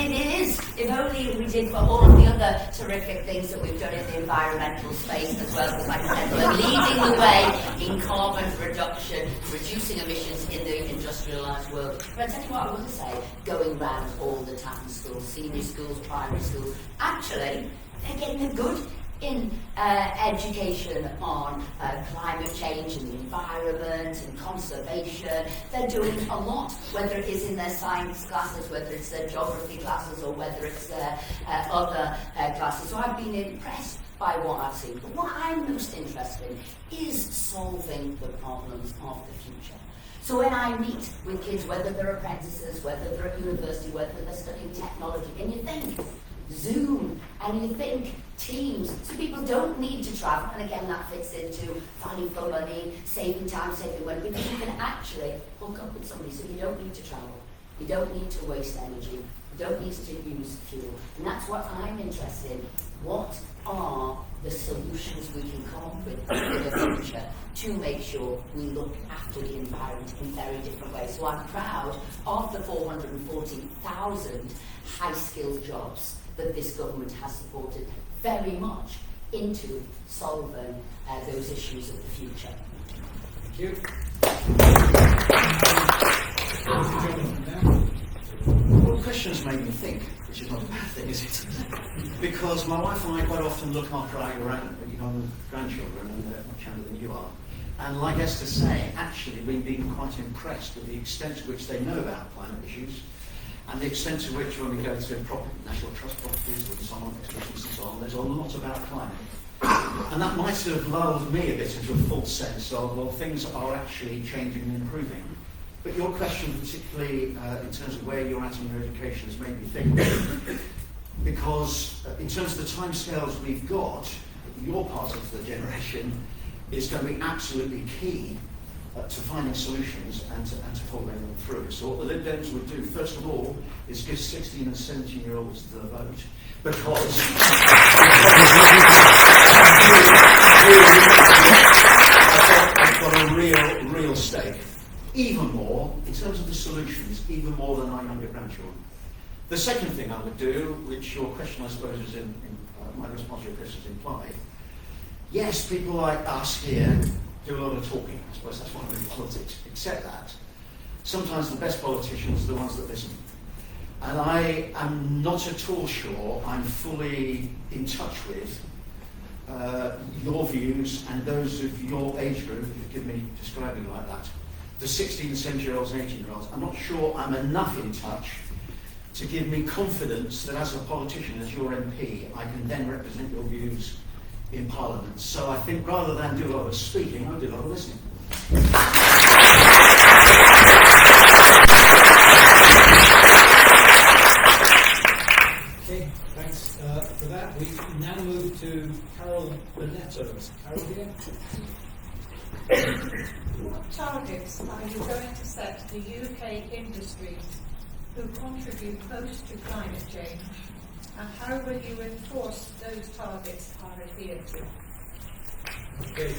it is. If only we did for all of the other terrific things that we've done in the environmental space as well. Because like I said, we're leading the way in carbon reduction, reducing emissions in the industrialised world. But I tell you what I will say, going round all the Tatton schools, senior schools, primary schools, actually, they're getting a good in education on climate change and the environment and conservation. They're doing a lot, whether it is in their science classes, whether it's their geography classes, or whether it's their other classes. So I've been impressed by what I've seen. But what I'm most interested in is solving the problems of the future. So when I meet with kids, whether they're apprentices, whether they're at university, whether they're studying technology, and you think Zoom, and you think Teams, so people don't need to travel, and again that fits into value for money, saving time, saving money, because you can actually hook up with somebody, so you don't need to travel, you don't need to waste energy, you don't need to use fuel, and that's what I'm interested in. What are the solutions we can come up with in the future to make sure we look after the environment in very different ways? So I'm proud of the 440,000 high-skilled jobs that this government has supported very much into solving those issues of the future. Thank you. Well, questions make me think, which is not a bad thing, is it? Because my wife and I quite often look after our young grandchildren, and they're much younger than you are. And like Esther's saying, actually we've been quite impressed with the extent to which they know about climate issues, and the extent to which, when we go to national trust properties and so on, expressions and so on, there's a lot about climate. And that might have lulled me a bit into a false sense of, well, things are actually changing and improving. But your question, particularly in terms of where you're at in your education, has made me think. Because in terms of the timescales we've got, your part of the generation is going to be absolutely key to finding solutions and to following them through. So what the Lib Dems would do, first of all, is give 16 and 17-year-olds the vote, because I've got a real stake. Even more, in terms of the solutions, even more than our younger grandchildren. The second thing I would do, which your question, I suppose, is in my response to your question is implied, yes, people like us here do a lot of talking. I suppose that's one of the politics. Except that sometimes the best politicians are the ones that listen. And I am not at all sure I'm fully in touch with your views and those of your age group, if you give me describing like that. The 16, 17-year-olds and 18-year-olds. I'm not sure I'm enough in touch to give me confidence that as a politician, as your MP, I can then represent your views in Parliament. So I think rather than do a lot of speaking, I'll do a lot of listening. Okay, thanks for that. We now move to Carol Bonetto. Carol here. What targets are you going to set the UK industries who contribute most to climate change, and how will you enforce those targets are adhered to? Okay.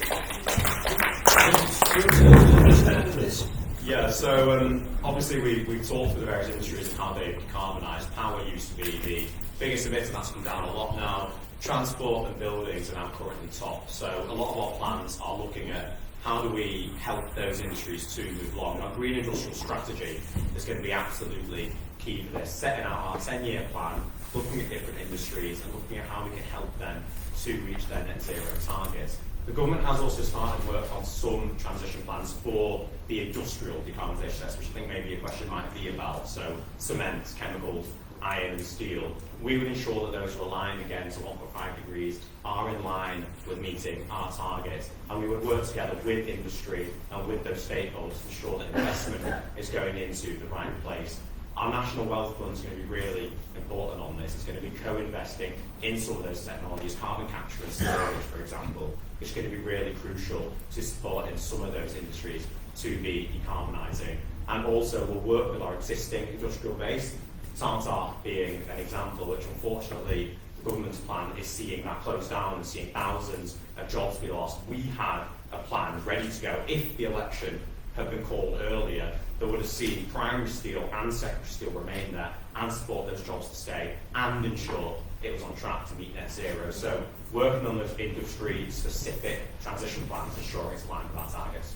Yeah, so obviously we talked with the various industries and how they decarbonise. Power used to be the biggest of it, and that's come down a lot now. Transport and buildings are now currently top. So a lot of our plans are looking at how do we help those industries to move along. Our green industrial strategy is going to be absolutely key for this, setting out our 10-year plan, looking at different industries and looking at how we can help them to reach their net zero targets. The government has also started work on some transition plans for the industrial decarbonisation sector, which I think maybe a question might be about. So cement, chemicals, iron and steel. We would ensure that those are aligned again to 1.5 degrees, are in line with meeting our targets, and we would work together with industry and with those stakeholders to ensure that investment is going into the right place. Our National Wealth Fund is going to be really important on this. It's going to be co-investing in some of those technologies, carbon capture and storage, for example, which is going to be really crucial to supporting some of those industries to be decarbonising. And also we'll work with our existing industrial base, Tatton being an example which unfortunately the government's plan is seeing that close down and seeing thousands of jobs be lost. We had a plan ready to go if the election had been called earlier that would have seen primary steel and secondary steel remain there and support those jobs to stay and ensure it was on track to meet net zero. So working on those industry-specific transition plans, ensuring it's aligned with our targets.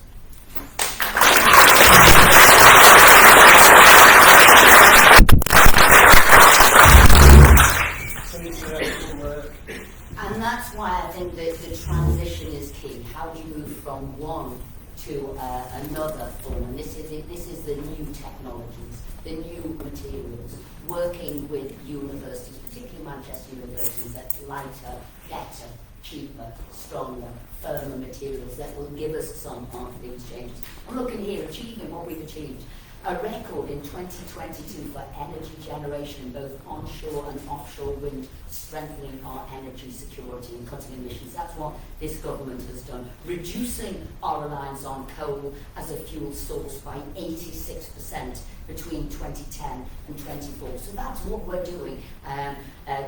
And that's why I think that the transition is key. How do you move from one to another form? And this is it. This is the new technologies, the new materials. Working with universities, particularly Manchester universities, that lighter, better, cheaper, stronger, firmer materials that will give us some of these changes. I'm looking here, achieving what we've achieved. A record in 2022 for energy generation in both onshore and offshore wind, strengthening our energy security and cutting emissions. That's what this government has done. Reducing our reliance on coal as a fuel source by 86% between 2010 and 24. So that's what we're doing,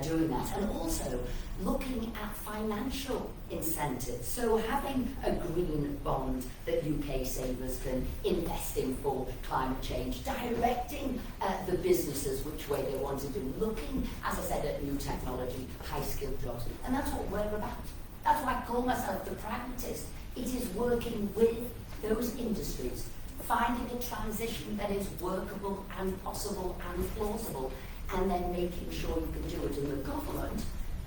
doing that. And also looking at financial incentives. So having a green bond that UK savers can invest in for climate change, directing the businesses which way they want to do, looking, as I said, at new technology, high-skilled jobs. And that's what we're about. That's why I call myself the pragmatist. It is working with those industries, finding a transition that is workable and possible and plausible, and then making sure you can do it in the government,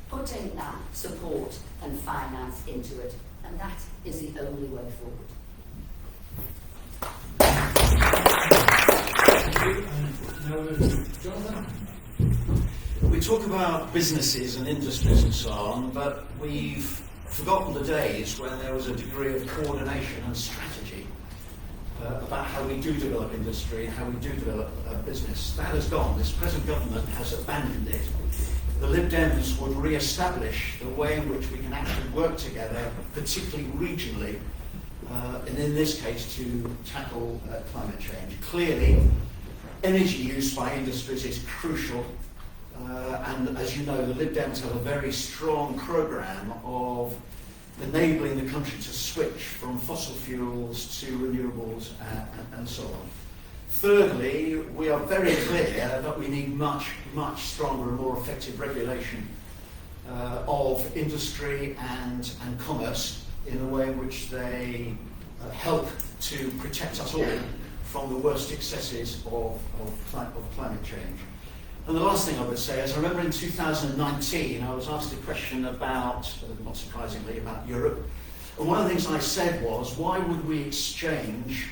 putting that support and finance into it. And that is the only way forward. Thank you. And now we're to Jonathan. We talk about businesses and industries and so on, but we've forgotten the days when there was a degree of coordination and strategy about how we do develop industry and how we do develop business. That has gone. This present government has abandoned it. The Lib Dems would re-establish the way in which we can actually work together, particularly regionally, and in this case to tackle climate change. Clearly, energy use by industries is crucial, and as you know, the Lib Dems have a very strong programme of enabling the country to switch from fossil fuels to renewables and so on. Thirdly, we are very clear that we need much, much stronger and more effective regulation of industry and commerce in a way in which they help to protect us all from the worst excesses of climate change. And the last thing I would say is, I remember in 2019 I was asked a question about, not surprisingly, about Europe. And one of the things I said was, why would we exchange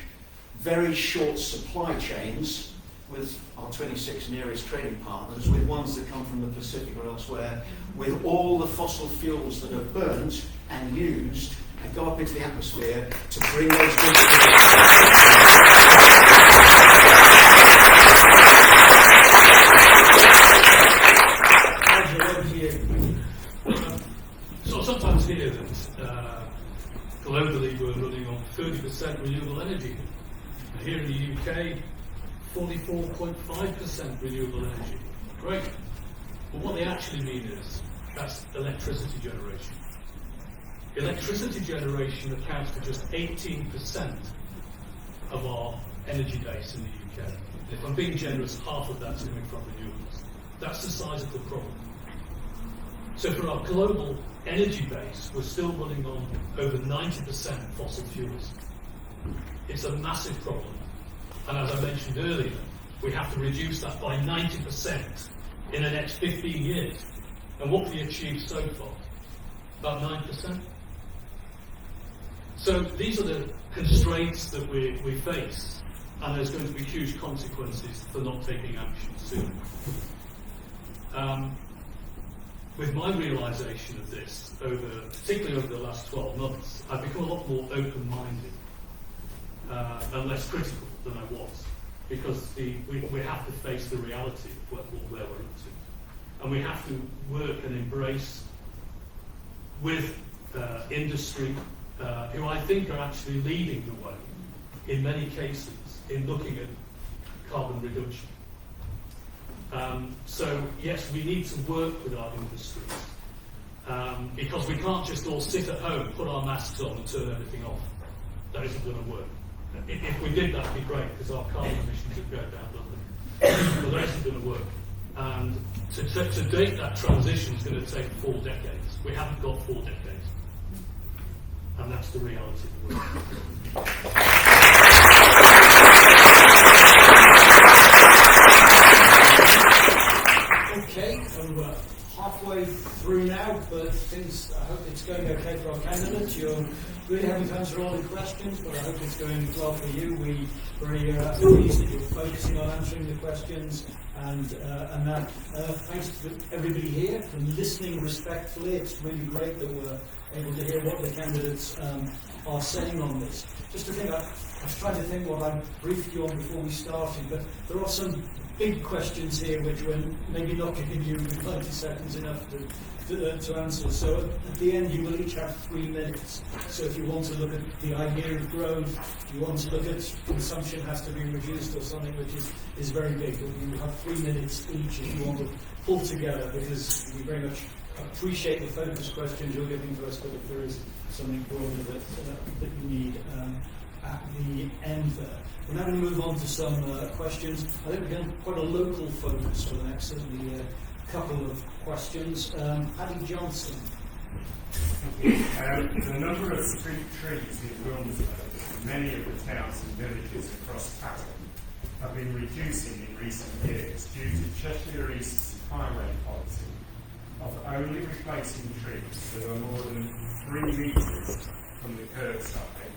very short supply chains with our 26 nearest trading partners, with ones that come from the Pacific or elsewhere, with all the fossil fuels that are burnt and used and go up into the atmosphere to bring those goods clear that globally we're running on 30% renewable energy. And here in the UK, 44.5% renewable energy. Great. But what they actually mean is that's electricity generation. Electricity generation accounts for just 18% of our energy base in the UK. And if I'm being generous, half of that's coming from renewables. That's the size of the problem. So for our global energy base, we're still running on over 90% fossil fuels. It's a massive problem. And as I mentioned earlier, we have to reduce that by 90% in the next 15 years. And what have we achieved so far? About 9%. So these are the constraints that we face, and there's going to be huge consequences for not taking action soon. With my realisation of this, particularly over the last 12 months, I've become a lot more open-minded and less critical than I was, because we have to face the reality of where we're up to. And we have to work and embrace with industry, who I think are actually leading the way, in many cases, in looking at carbon reduction. So yes, we need to work with our industries, because we can't just all sit at home, put our masks on and turn everything off. That isn't going to work. If we did that, it'd be great, because our carbon emissions would go down, don't they? But that isn't going to work. And to date that transition is going to take 4 decades. We haven't got 4 decades. And that's the reality of the world. Okay, so we're halfway through now, but I hope it's going okay for our candidates. You're really having to answer all the questions, but I hope it's going well for you. We're very pleased that you're focusing on answering the questions, and that thanks to everybody here for listening respectfully. It's really great that we're able to hear what the candidates are saying on this. Just to think, I was trying to think what I briefed you on before we started, but there are some big questions here which we're maybe not giving you 90 seconds enough to answer. So at the end you will each have 3 minutes. So if you want to look at the idea of growth, if you want to look at consumption has to be reduced or something which is very big, you have 3 minutes each if you want to pull together, because we very much appreciate the focus questions you're giving to us, but if there is something broader that you need at the end there. We're now going to move on to some questions. I think we're going to quite a local focus for the next certainly couple of questions. Paddy Johnson. The number of street trees in Wilmslow, many of the towns and villages across Tatton, have been reducing in recent years due to Cheshire East's highway policy of only replacing trees that are more than 3 metres from the curbside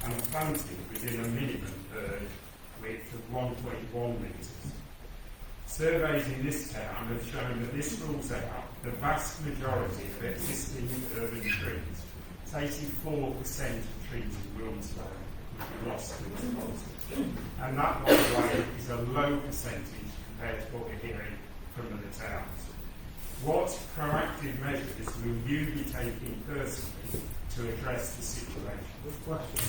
and planting within a minimum bird width of 1.1 metres. Surveys in this town have shown that this rules out the vast majority of existing urban trees. It's 84% of trees in Wilmslow will be lost to this policy. And that, by the way, is a low percentage compared to what we're hearing from other towns. What proactive measures will you be taking personally to address the situation? Good question.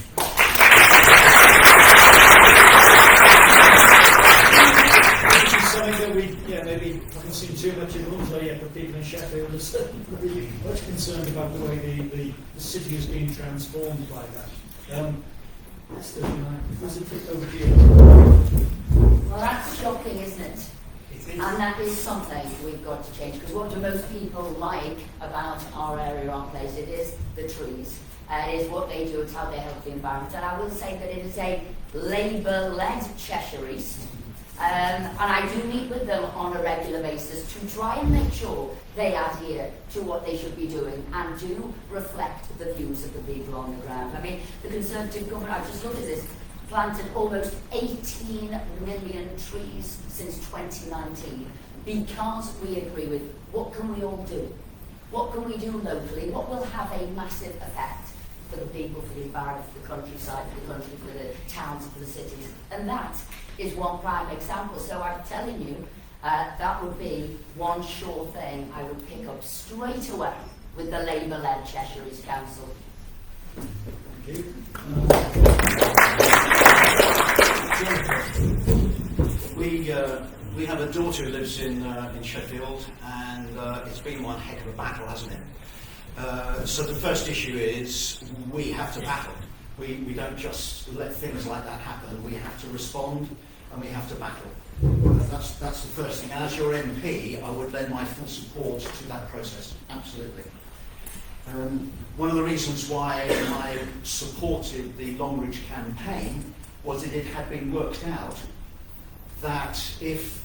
This is something that we maybe haven't seen too much in Wilmslow yet, but people in Sheffield are certainly really much concerned about the way the city is being transformed by that. Esther, was it over to you? Well, that's shocking, isn't it? And that is something we've got to change, because what do most people like about our area, our place? It is the trees. It is what they do, it's how they help the environment. And I will say that it is a Labour-led Cheshire East. And I do meet with them on a regular basis to try and make sure they adhere to what they should be doing and do reflect the views of the people on the ground. I mean, the Conservative government, I've just looked at this, planted almost 18 million trees since 2019 because we agree with what can we all do? What can we do locally? What will have a massive effect for the people, for the environment, for the countryside, for the country, for the towns, for the cities? And that is one prime example. So I'm telling you, that would be one sure thing I would pick up straight away with the Labour-led Cheshire East Council. Thank you. We have a daughter who lives in Sheffield, and it's been one heck of a battle, hasn't it? So the first issue is we have to battle. We don't just let things like that happen. We have to respond, and we have to battle. That's the first thing. And as your MP, I would lend my full support to that process. Absolutely. One of the reasons why I supported the Longridge campaign was that it had been worked out that if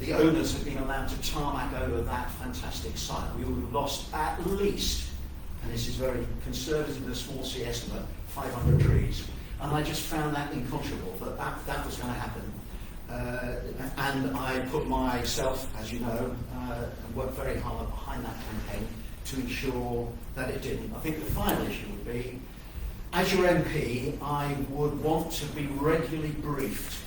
the owners had been allowed to tarmac over that fantastic site, we would have lost at least, and this is very conservative, a small C estimate, 500 trees. And I just found that incontrovertible, that was going to happen. And I put myself, as you know, and worked very hard behind that campaign to ensure that it didn't. I think the final issue would be, as your MP, I would want to be regularly briefed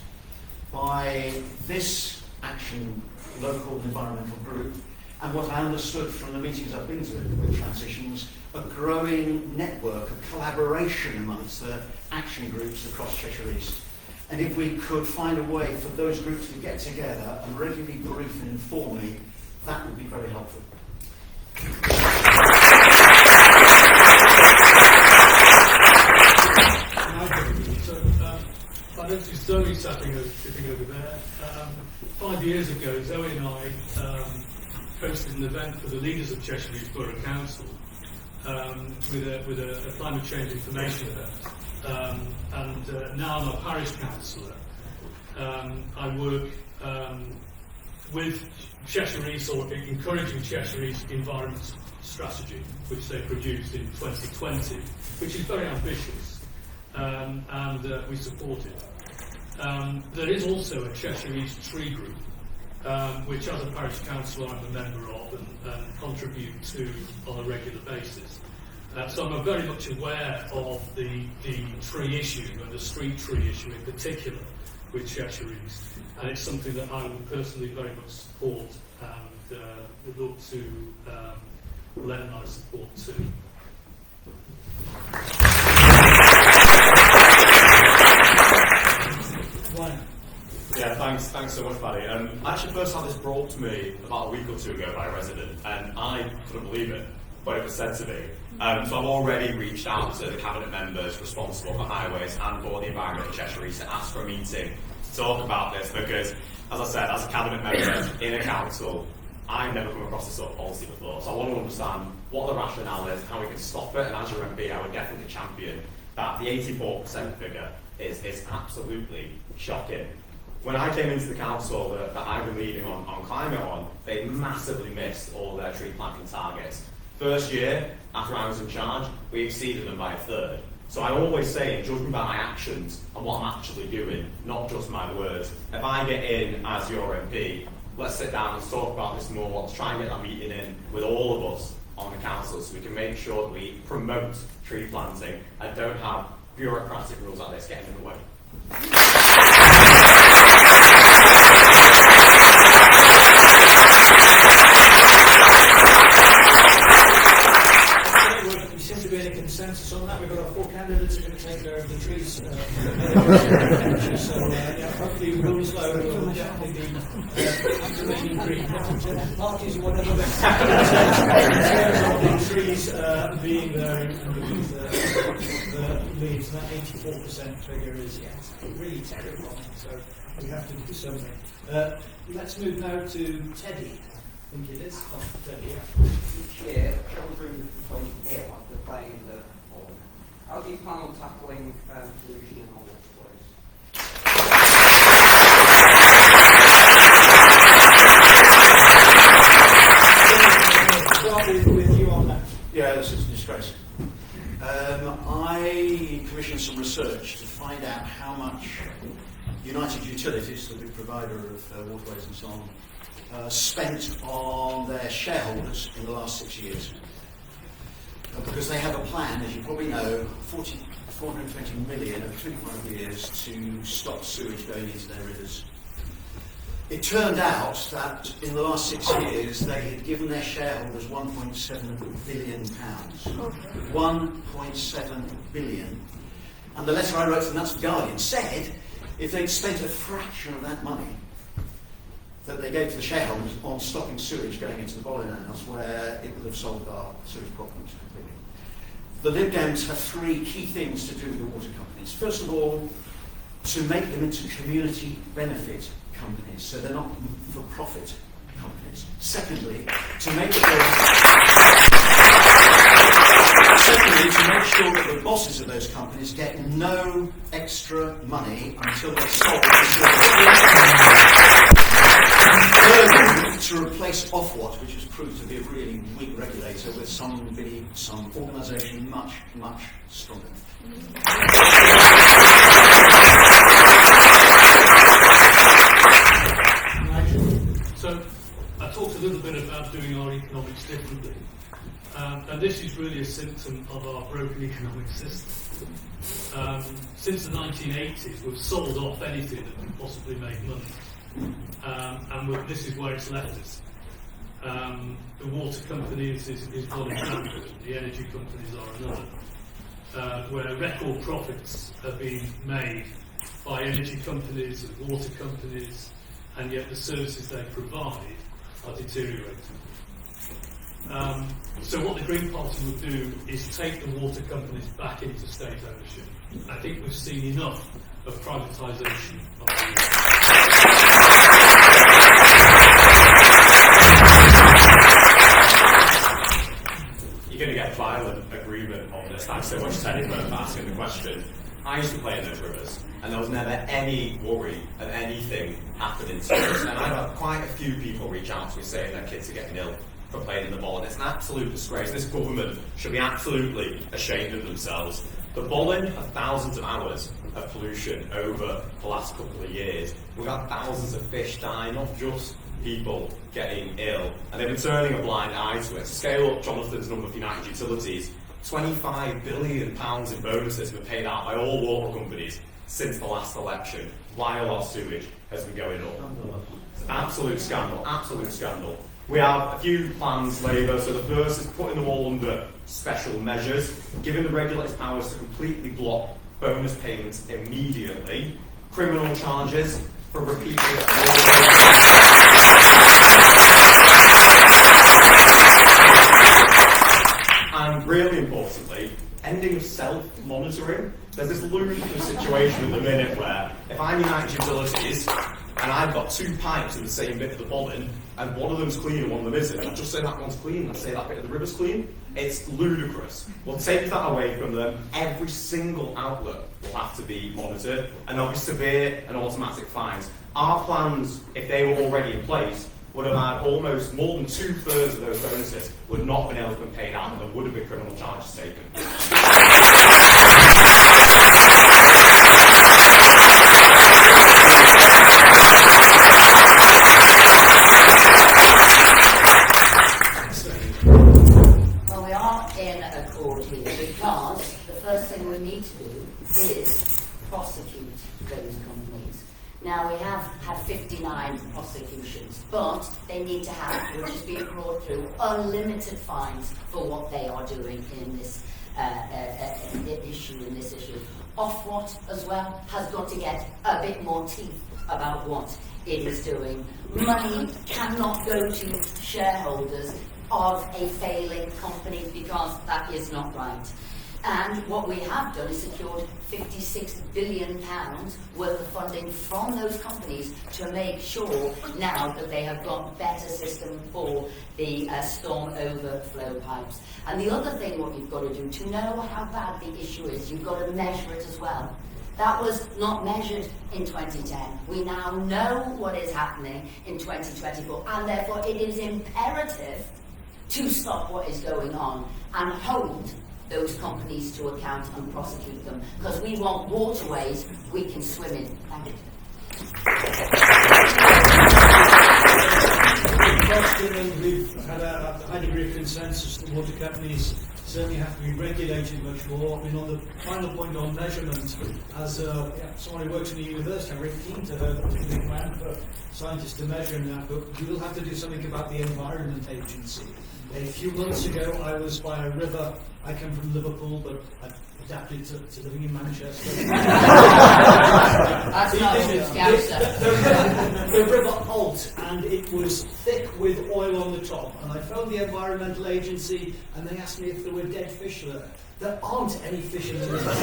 by this Action local environmental group, and what I understood from the meetings I've been to with Transitions, a growing network of collaboration amongst the action groups across Cheshire East. And if we could find a way for those groups to get together and regularly brief and inform me, that would be very helpful. I noticed Zoe sitting over there. 5 years ago, Zoe and I hosted an event for the leaders of Cheshire East Borough Council with a climate change information event. And now I'm a parish councillor. I work with Cheshire East, or encouraging Cheshire East environment strategy, which they produced in 2020, which is very ambitious, and we support it. There is also a Cheshire East tree group, which as a parish councillor I'm a member of and contribute to on a regular basis. So I'm very much aware of the tree issue and the street tree issue in particular with Cheshire East, and it's something that I would personally very much support and would look to lend my support to. Yeah, thanks so much, Paddy. I actually first had this brought to me about a week or two ago by a resident, and I couldn't believe it when it was said to me. So I've already reached out to the cabinet members responsible for highways and for the environment in Cheshire East to ask for a meeting to talk about this, because, as I said, as a cabinet member in a council, I've never come across this sort of policy before. So I want to understand what the rationale is, how we can stop it, and as your MP, I would definitely champion that. The 84% figure is absolutely shocking. When I came into the council that I've been leading on climate on, they massively missed all their tree planting targets. First year, after I was in charge, we exceeded them by a third. So I always say, judge me by my actions and what I'm actually doing, not just my words. If I get in as your MP, let's sit down and talk about this more. Let's try and get that meeting in with all of us on the council so we can make sure that we promote tree planting and don't have bureaucratic rules like this getting in the way. We seem to be in a consensus on that. We've got our 4 candidates who are going to take care of the trees. So hopefully Wilmslow will definitely be remaining green. Parties or whatever. The trees being there underneath the leaves. That 84% figure is really terrifying. So we have to do something. Let's move now to Teddy. I think it is. Oh, Teddy, yeah. Chair, John Broom from here, after playing the ball. How do you plan on tackling pollution in our workplace? Start with you on that. Yeah, this is a disgrace. I commissioned some research to find out how much United Utilities, the big provider of waterways and so on, spent on their shareholders in the last 6 years. Because they have a plan, as you probably know, 420 million over 25 years to stop sewage going into their rivers. It turned out that in the last 6 years they had given their shareholders £1.7 billion. 1.7 billion. And the letter I wrote to them, that's the Guardian, said if they'd spent a fraction of that money that they gave to the shareholders on stopping sewage going into the Bollin House, where it would have solved our sewage problems completely. The Lib Dems have 3 key things to do with the water companies. First of all, to make them into community benefit companies, so they're not for-profit companies. Secondly, to make sure that the bosses of those companies get no extra money until they're sold. Thirdly, to replace Ofwat, which has proved to be a really weak regulator, with some organisation much, much stronger. So I talked a little bit about doing our economics differently. And this is really a symptom of our broken economic system. Since the 1980s, we've sold off anything that can possibly make money. And this is where it's left us. The water companies is one example, the energy companies are another, where record profits have been made by energy companies and water companies, and yet the services they provide are deteriorating. So what the Green Party would do is take the water companies back into state ownership. I think we've seen enough of privatisation of the You're going to get violent agreement on this. Thanks so much, Teddy, for asking the question. I used to play in those rivers, and there was never any worry of anything happening to us. And I've had quite a few people reach out to me saying their kids are getting ill for playing in the Bollin. It's an absolute disgrace. This government should be absolutely ashamed of themselves. The Bollin had thousands of hours of pollution over the last couple of years. We've had thousands of fish die, not just people getting ill. And they've been turning a blind eye to it. To scale up Jonathan's number for United Utilities, £25 billion in bonuses have been paid out by all water companies since the last election, while our sewage has been going up. It's an absolute scandal, absolute scandal. We have a few plans, Labour. So the first is putting them all under special measures, giving the regulators powers to completely block bonus payments immediately, criminal charges for repeated and really importantly, ending of self-monitoring. There's this ludicrous situation at the minute where if I'm United Utilities and I've got 2 pipes in the same bit of the Bollin and one of them's clean and one of them isn't, and I just say that one's clean and I say that bit of the river's clean, it's ludicrous. We'll take that away from them. Every single outlet will have to be monitored, and there'll be severe and automatic fines. Our plans, if they were already in place, would have had almost more than 2/3 of those bonuses would not have been able to be paid out, and there would have been criminal charges taken. Well, we are in accord here because the first thing we need to do is prosecute those companies. Now, we have had 59 prosecutions, but they need to have, which is being brought through, unlimited fines for what they are doing in this issue. Ofwat, as well, has got to get a bit more teeth about what it is doing. Money cannot go to shareholders of a failing company because that is not right. And what we have done is secured £56 billion worth of funding from those companies to make sure now that they have got better system for the storm overflow pipes. And the other thing what you've got to do, to know how bad the issue is, you've got to measure it as well. That was not measured in 2010. We now know what is happening in 2024, and therefore it is imperative to stop what is going on and hold those companies to account and prosecute them, because we want waterways we can swim in. Thank you. We've had a high degree of consensus that water companies certainly have to be regulated much more. I mean, on the final point on measurement, as someone who works in the university, I'm very keen to hear there's a big plan for scientists to measure that, but we will have to do something about the Environment Agency. A few months ago, I was by a river. I come from Liverpool, but I adapted to living in Manchester. That's not the river Alt, and it was thick with oil on the top. And I phoned the Environmental Agency, and they asked me if there were dead fish there. There aren't any fish in the river.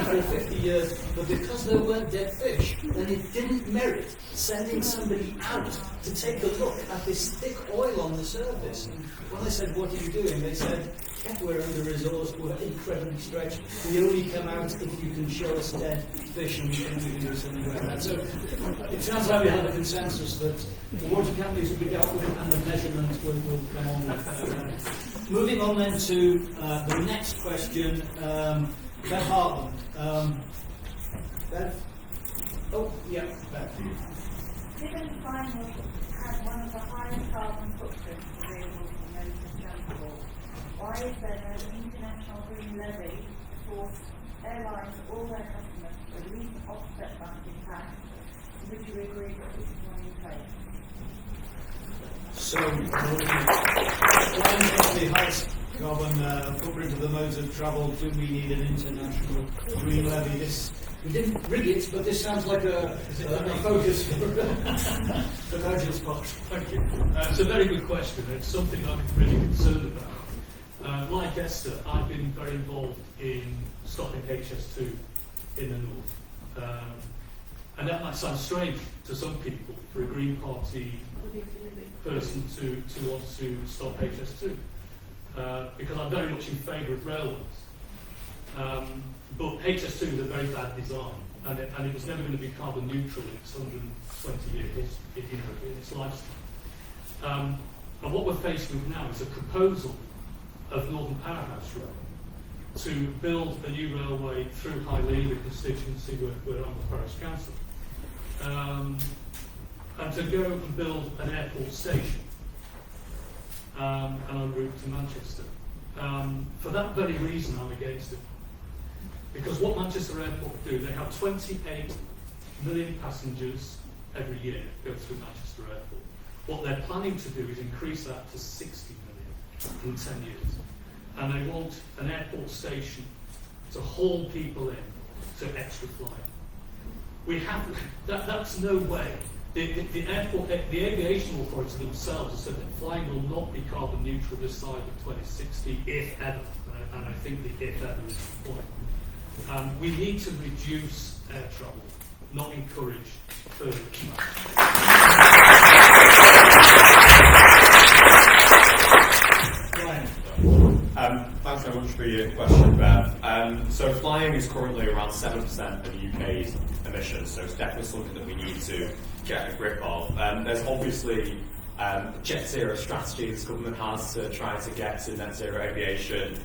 For 50 years, but because there weren't dead fish, then it didn't merit sending somebody out to take a look at this thick oil on the surface. And when I said, "What are you doing?" they said, "Yeah, we're under-resourced, we're incredibly stretched. We only come out if you can show us dead fish, and we can do something about that." So it sounds like we have a consensus that the water companies will be dealt with, and the measurement will come on with. Moving on then to the next question, Bev Hartland. Bev? Oh, yeah, Bev. Given climate has one of the highest carbon footprints available for American transport, why is there no international green levy to force airlines or all their customers to at least offset that impact? Would you agree that this is one in place? So, the highest carbon footprint of the modes of travel, do we need an international green levy? We didn't rig it, but this sounds like a focus for Nigel's part. Thank you. It's a very good question. It's something I'm really concerned about. Like Esther, I've been very involved in stopping HS2 in the north. And that might sound strange to some people for a Green Party person to want to stop HS2, because I'm very much in favour of railways. But HS2 is a very bad design, and it was never going to be carbon neutral in its 120 years, in its lifespan. And what we're faced with now is a proposal of Northern Powerhouse Rail to build a new railway through Highlee, the constituency where I'm the parish council, and to go and build an airport station and en route to Manchester. For that very reason, I'm against it. Because what Manchester Airport do, they have 28 million passengers every year go through Manchester Airport. What they're planning to do is increase that to 60 million in 10 years. And they want an airport station to haul people in to extra flying. We have that's no way. The airport, the aviation authorities themselves have said that flying will not be carbon neutral this side of 2060, if ever. And I think the if ever is the point. We need to reduce air travel, not encourage further Thanks very much for your question, Bev. So flying is currently around 7% of the UK's emissions, so it's definitely something that we need to get a grip of. There's obviously jet zero strategy this government has to try to get to net zero aviation.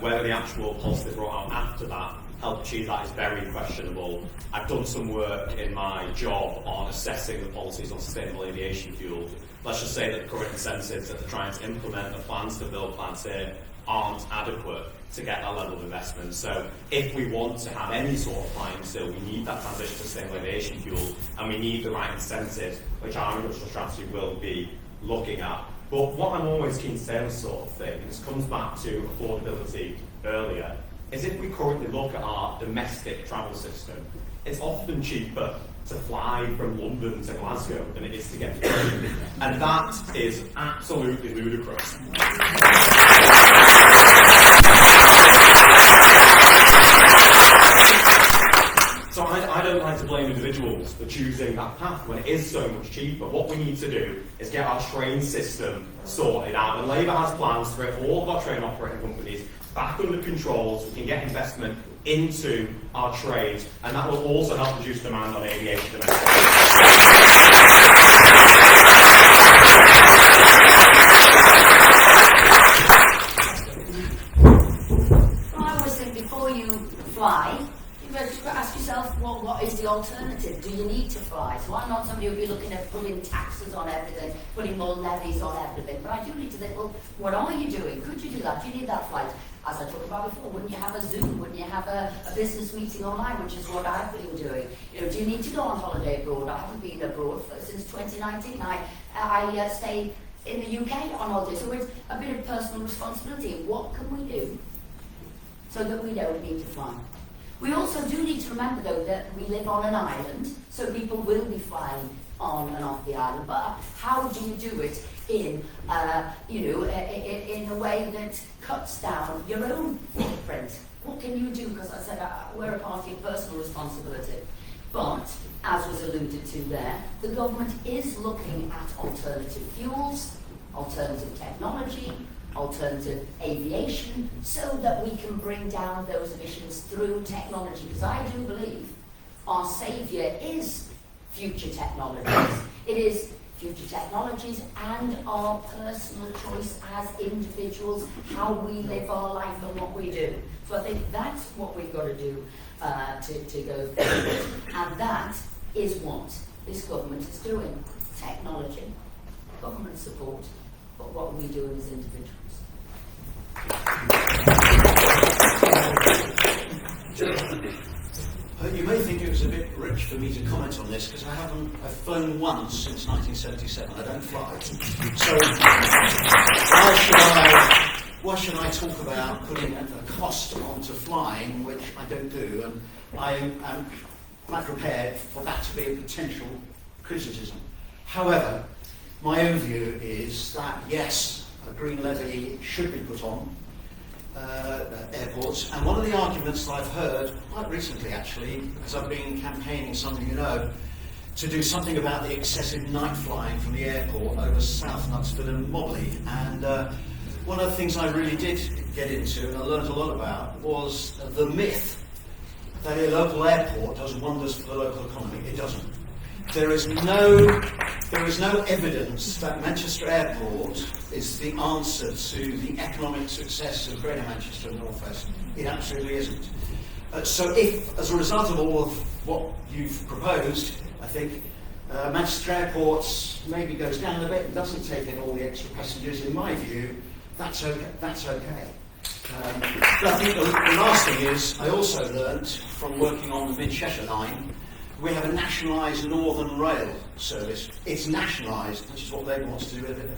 Whether the actual policy they brought out after that help achieve that is very questionable. I've done some work in my job on assessing the policies on sustainable aviation fuel. Let's just say that the current incentives that they're trying to implement, the plans to build plants here, aren't adequate to get that level of investment. So if we want to have any sort of flying still, we need that transition to sustainable aviation fuel, and we need the right incentives, which our industrial strategy will be looking at. But what I'm always keen to say on this sort of thing, and this comes back to affordability earlier, is if we currently look at our domestic travel system, it's often cheaper to fly from London to Glasgow than it is to get through. And that is absolutely ludicrous. So I don't like to blame individuals for choosing that path when it is so much cheaper. What we need to do is get our train system sorted out. And Labour has plans for it, all of our train operating companies back under control so we can get investment into our trades, and that will also help reduce demand on aviation domestically. I always think before you fly, you've got to ask yourself, well, what is the alternative? Do you need to fly? So I'm not somebody who'll be looking at putting taxes on everything, putting more levies on everything, but I do need to think, well, what are you doing? Could you do that? Do you need that flight? As I talked about before, wouldn't you have a Zoom? Wouldn't you have a business meeting online, which is what I've been doing? You know, do you need to go on holiday abroad? I haven't been abroad since 2019. I stay in the UK on holiday, so it's a bit of personal responsibility. What can we do so that we don't need to fly? We also do need to remember, though, that we live on an island, so people will be flying on and off the island. But how do you do it in a way that cuts down your own footprint? What can you do? Because I said we're a party of personal responsibility. But, as was alluded to there, the government is looking at alternative fuels, alternative technology, alternative aviation, so that we can bring down those emissions through technology. Because I do believe our saviour is future technologies. It is future technologies and our personal choice as individuals, how we live our life and what we do. So I think that's what we've got to do to go forward. And that is what this government is doing. Technology, government support, but what are we doing as individuals? You may think it was a bit rich for me to comment on this because I've flown once since 1977. I don't fly. So why should I talk about putting a cost onto flying, which I don't do, and I am quite prepared for that to be a potential criticism. However, my own view is that yes, a green levy should be put on airports, and one of the arguments that I've heard quite recently, actually, because I've been campaigning, some of you know, to do something about the excessive night flying from the airport over South Knutsford and Mobley. And one of the things I really did get into, and I learned a lot about, was the myth that a local airport does wonders for the local economy. It doesn't. There is no evidence that Manchester Airport is the answer to the economic success of Greater Manchester and North West. It absolutely isn't. So if, as a result of all of what you've proposed, I think Manchester Airport maybe goes down a bit and doesn't take in all the extra passengers, in my view, that's okay. But I think the last thing is, I also learnt from working on the Mid-Cheshire line, we have a nationalised Northern Rail service. It's nationalised, which is what Labour wants to do with it.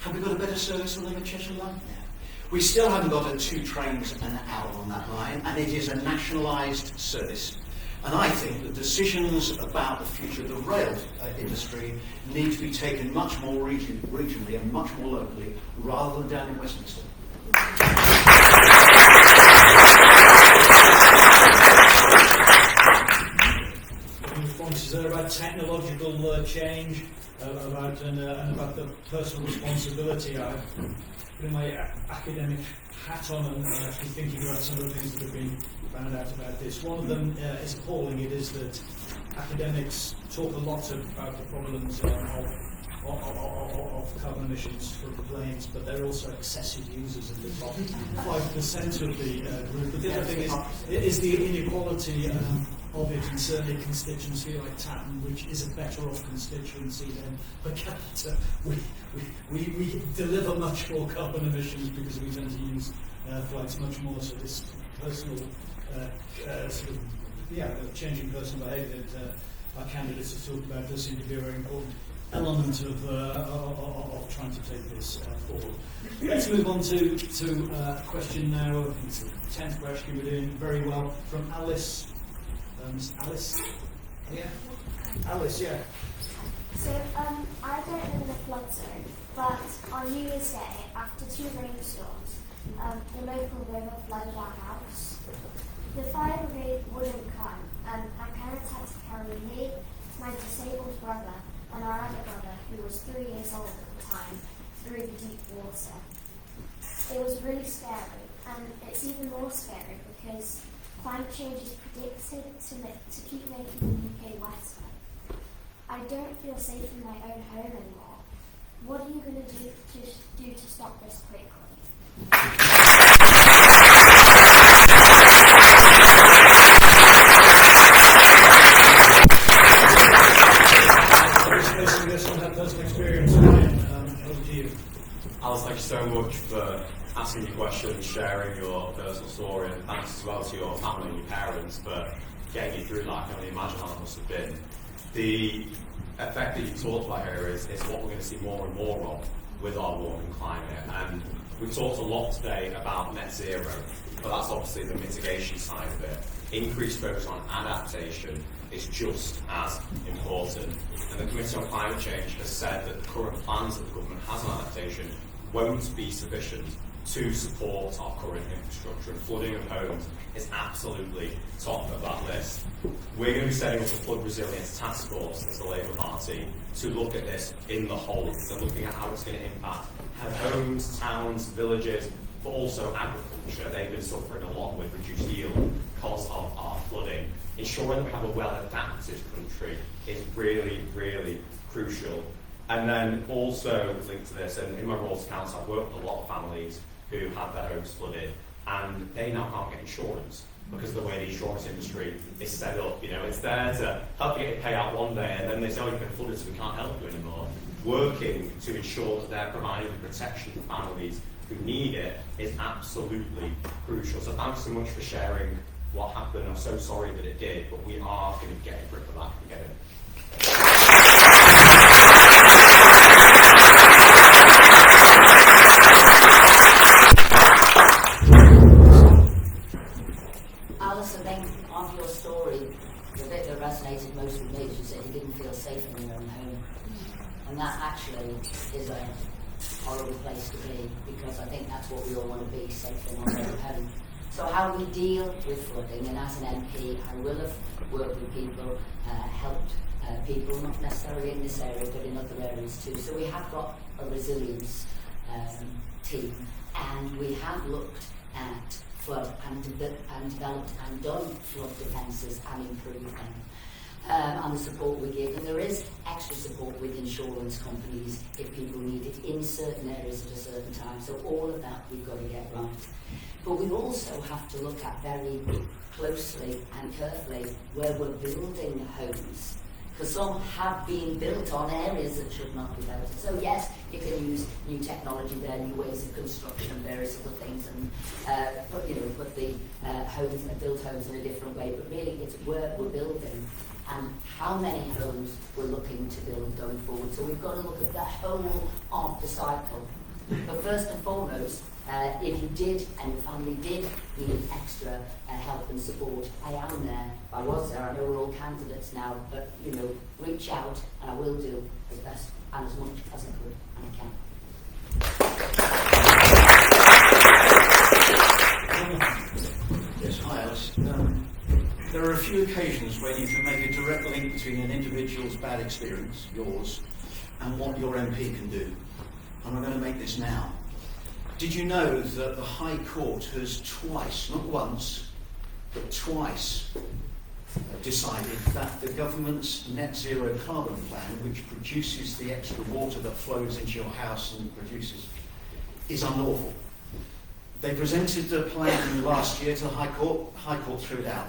Have we got a better service on the Mid-Cheshire line? Yeah. We still haven't got a 2 trains an hour on that line, and it is a nationalised service. And I think the decisions about the future of the rail industry need to be taken much more regionally and much more locally, rather than down in Westminster. Responses there about technological change, about the personal responsibility. I've put my academic hat on and actually thinking about some of the things that have been found out about this. One of them is appalling. It is that academics talk a lot about the problems of carbon emissions from planes, but they're also excessive users in the top 5% of the group. But the other thing is the inequality of it, and certainly a constituency like Tatton, which is a better off constituency than per capita. We deliver much more carbon emissions because we tend to use flights much more, so this personal changing personal behaviour that our candidates have talked about does seem to be a very important element of trying to take this forward. Let's move on to a question now. I think it's the 10th question. We're doing very well from Alice. Alice? Yeah? Alice, yeah. So, I don't live in a flood zone, but on New Year's Day, after 2 rainstorms, the local river flooded our house. The fire brigade wouldn't come, and my parents had to carry me, my disabled brother, and our other brother, who was 3 years old at the time, through the deep water. It was really scary, and it's even more scary because climate change is predicted to keep making the UK wetter. I don't feel safe in my own home anymore. What are you going to do to stop this quickly? Basing this on her personal experience, Alice, thank you so much for asking your questions, sharing your personal story, and thanks as well to your family and your parents for getting you through that. I can only imagine how it must have been. The effect that you talked about here is what we're going to see more and more of with our warming climate. And we've talked a lot today about net zero, but that's obviously the mitigation side of it. Increased focus on adaptation is just as important. And the Committee on Climate Change has said that the current plans that the government has on adaptation won't be sufficient to support our current infrastructure, and flooding of homes is absolutely top of that list. We're going to be setting up a flood resilience task force as the Labour Party to look at this in the whole. So looking at how it's going to impact homes, towns, villages, but also agriculture. They've been suffering a lot with reduced yield because of our flooding. Ensuring that we have a well-adapted country is really, really crucial. And then also linked to this, and in my role as council, I've worked with a lot of families who had their homes flooded, and they now can't get insurance because of the way the insurance industry is set up. You know, it's there to help you get a payout one day, and then they say, oh, you've been flooded, so we can't help you anymore. Working to ensure that they're providing the protection for families who need it is absolutely crucial. So thanks so much for sharing what happened. I'm so sorry that it did, but we are going to get a grip of that and get it. Alison, I think of your story, the bit that resonated most with me is you said you didn't feel safe in your own home. And that actually is a horrible place to be, because I think that's what we all want to be, safe in our own home. So how we deal with flooding, and as an MP, I will have worked with people, helped people, not necessarily in this area, but in other areas too. So we have got a resilience team, and we have looked at flood and developed and done flood defences and improved them. And the support we give, and there is extra support with insurance companies if people need it in certain areas at a certain time. So all of that we've got to get right. But we also have to look at very closely and carefully where we're building homes, because some have been built on areas that should not be built. So yes, you can use new technology there, new ways of construction, various other things, and put the homes and build homes in a different way. But really, it's where we're building and how many homes we're looking to build going forward. So we've got to look at the whole of the cycle. But first and foremost, if you did and your family did need extra help and support, I am there. I was there. I know we're all candidates now, but reach out, and I will do as best and as much as I could and I can. Yes, hi Alice. There are a few occasions where you can make a direct link between an individual's bad experience, yours, and what your MP can do. And I'm going to make this now. Did you know that the High Court has twice, not once, but twice decided that the government's net zero carbon plan, which produces the extra water that flows into your house and produces, is unlawful? They presented the plan last year to the High Court. High Court threw it out.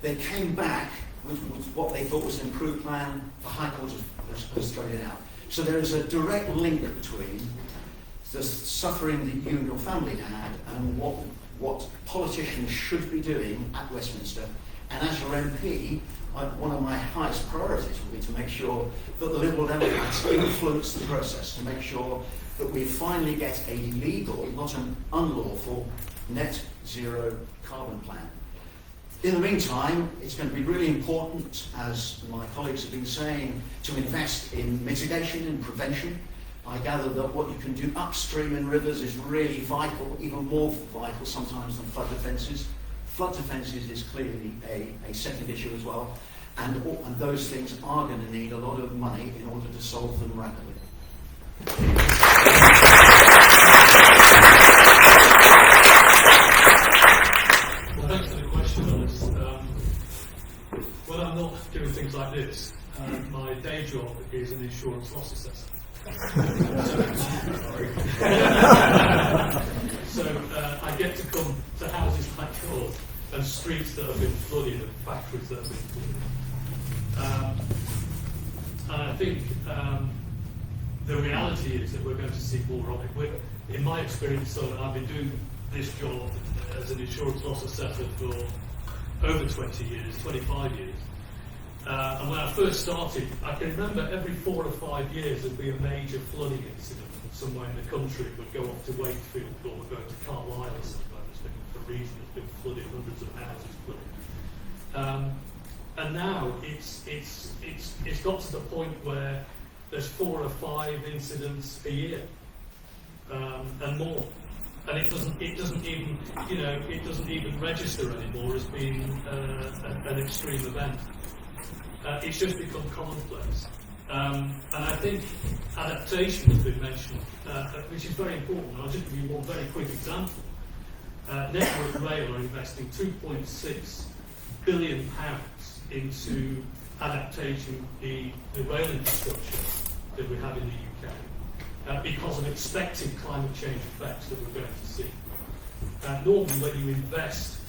They came back with what they thought was an improved plan. The High Court has thrown it out. So there is a direct link between the suffering that you and your family had and what politicians should be doing at Westminster. And as your MP, one of my highest priorities will be to make sure that the Liberal Democrats influence the process, to make sure that we finally get a legal, not an unlawful, net zero carbon plan. In the meantime, it's going to be really important, as my colleagues have been saying, to invest in mitigation and prevention. I gather that what you can do upstream in rivers is really vital, even more vital sometimes than flood defences. Flood defences is clearly a second issue as well, and those things are going to need a lot of money in order to solve them rapidly. Well, thanks for the question, Alice. When I'm not doing things like this, my day job is an insurance loss assessor. So I get to come to houses like yours and streets that have been flooded and factories that have been flooded. And I think the reality is that we're going to see more of it. In my experience, so I've been doing this job as an insurance loss assessor for over 20 years, 25 years. And when I first started, I can remember every 4 or 5 years there'd be a major flooding incident somewhere in the country. It would go off to Wakefield or would go to Carlisle or somewhere. There's been a reason it's been flooded, hundreds of houses flooded. And now it's got to the point where there's 4 or 5 incidents a year and more, and it doesn't even register anymore as being an extreme event. It's just become commonplace, and I think adaptation has been mentioned, which is very important. I'll just give you one very quick example. Network Rail are investing £2.6 billion into adaptation the rail infrastructure that we have in the UK because of expected climate change effects that we're going to see. Normally when you invest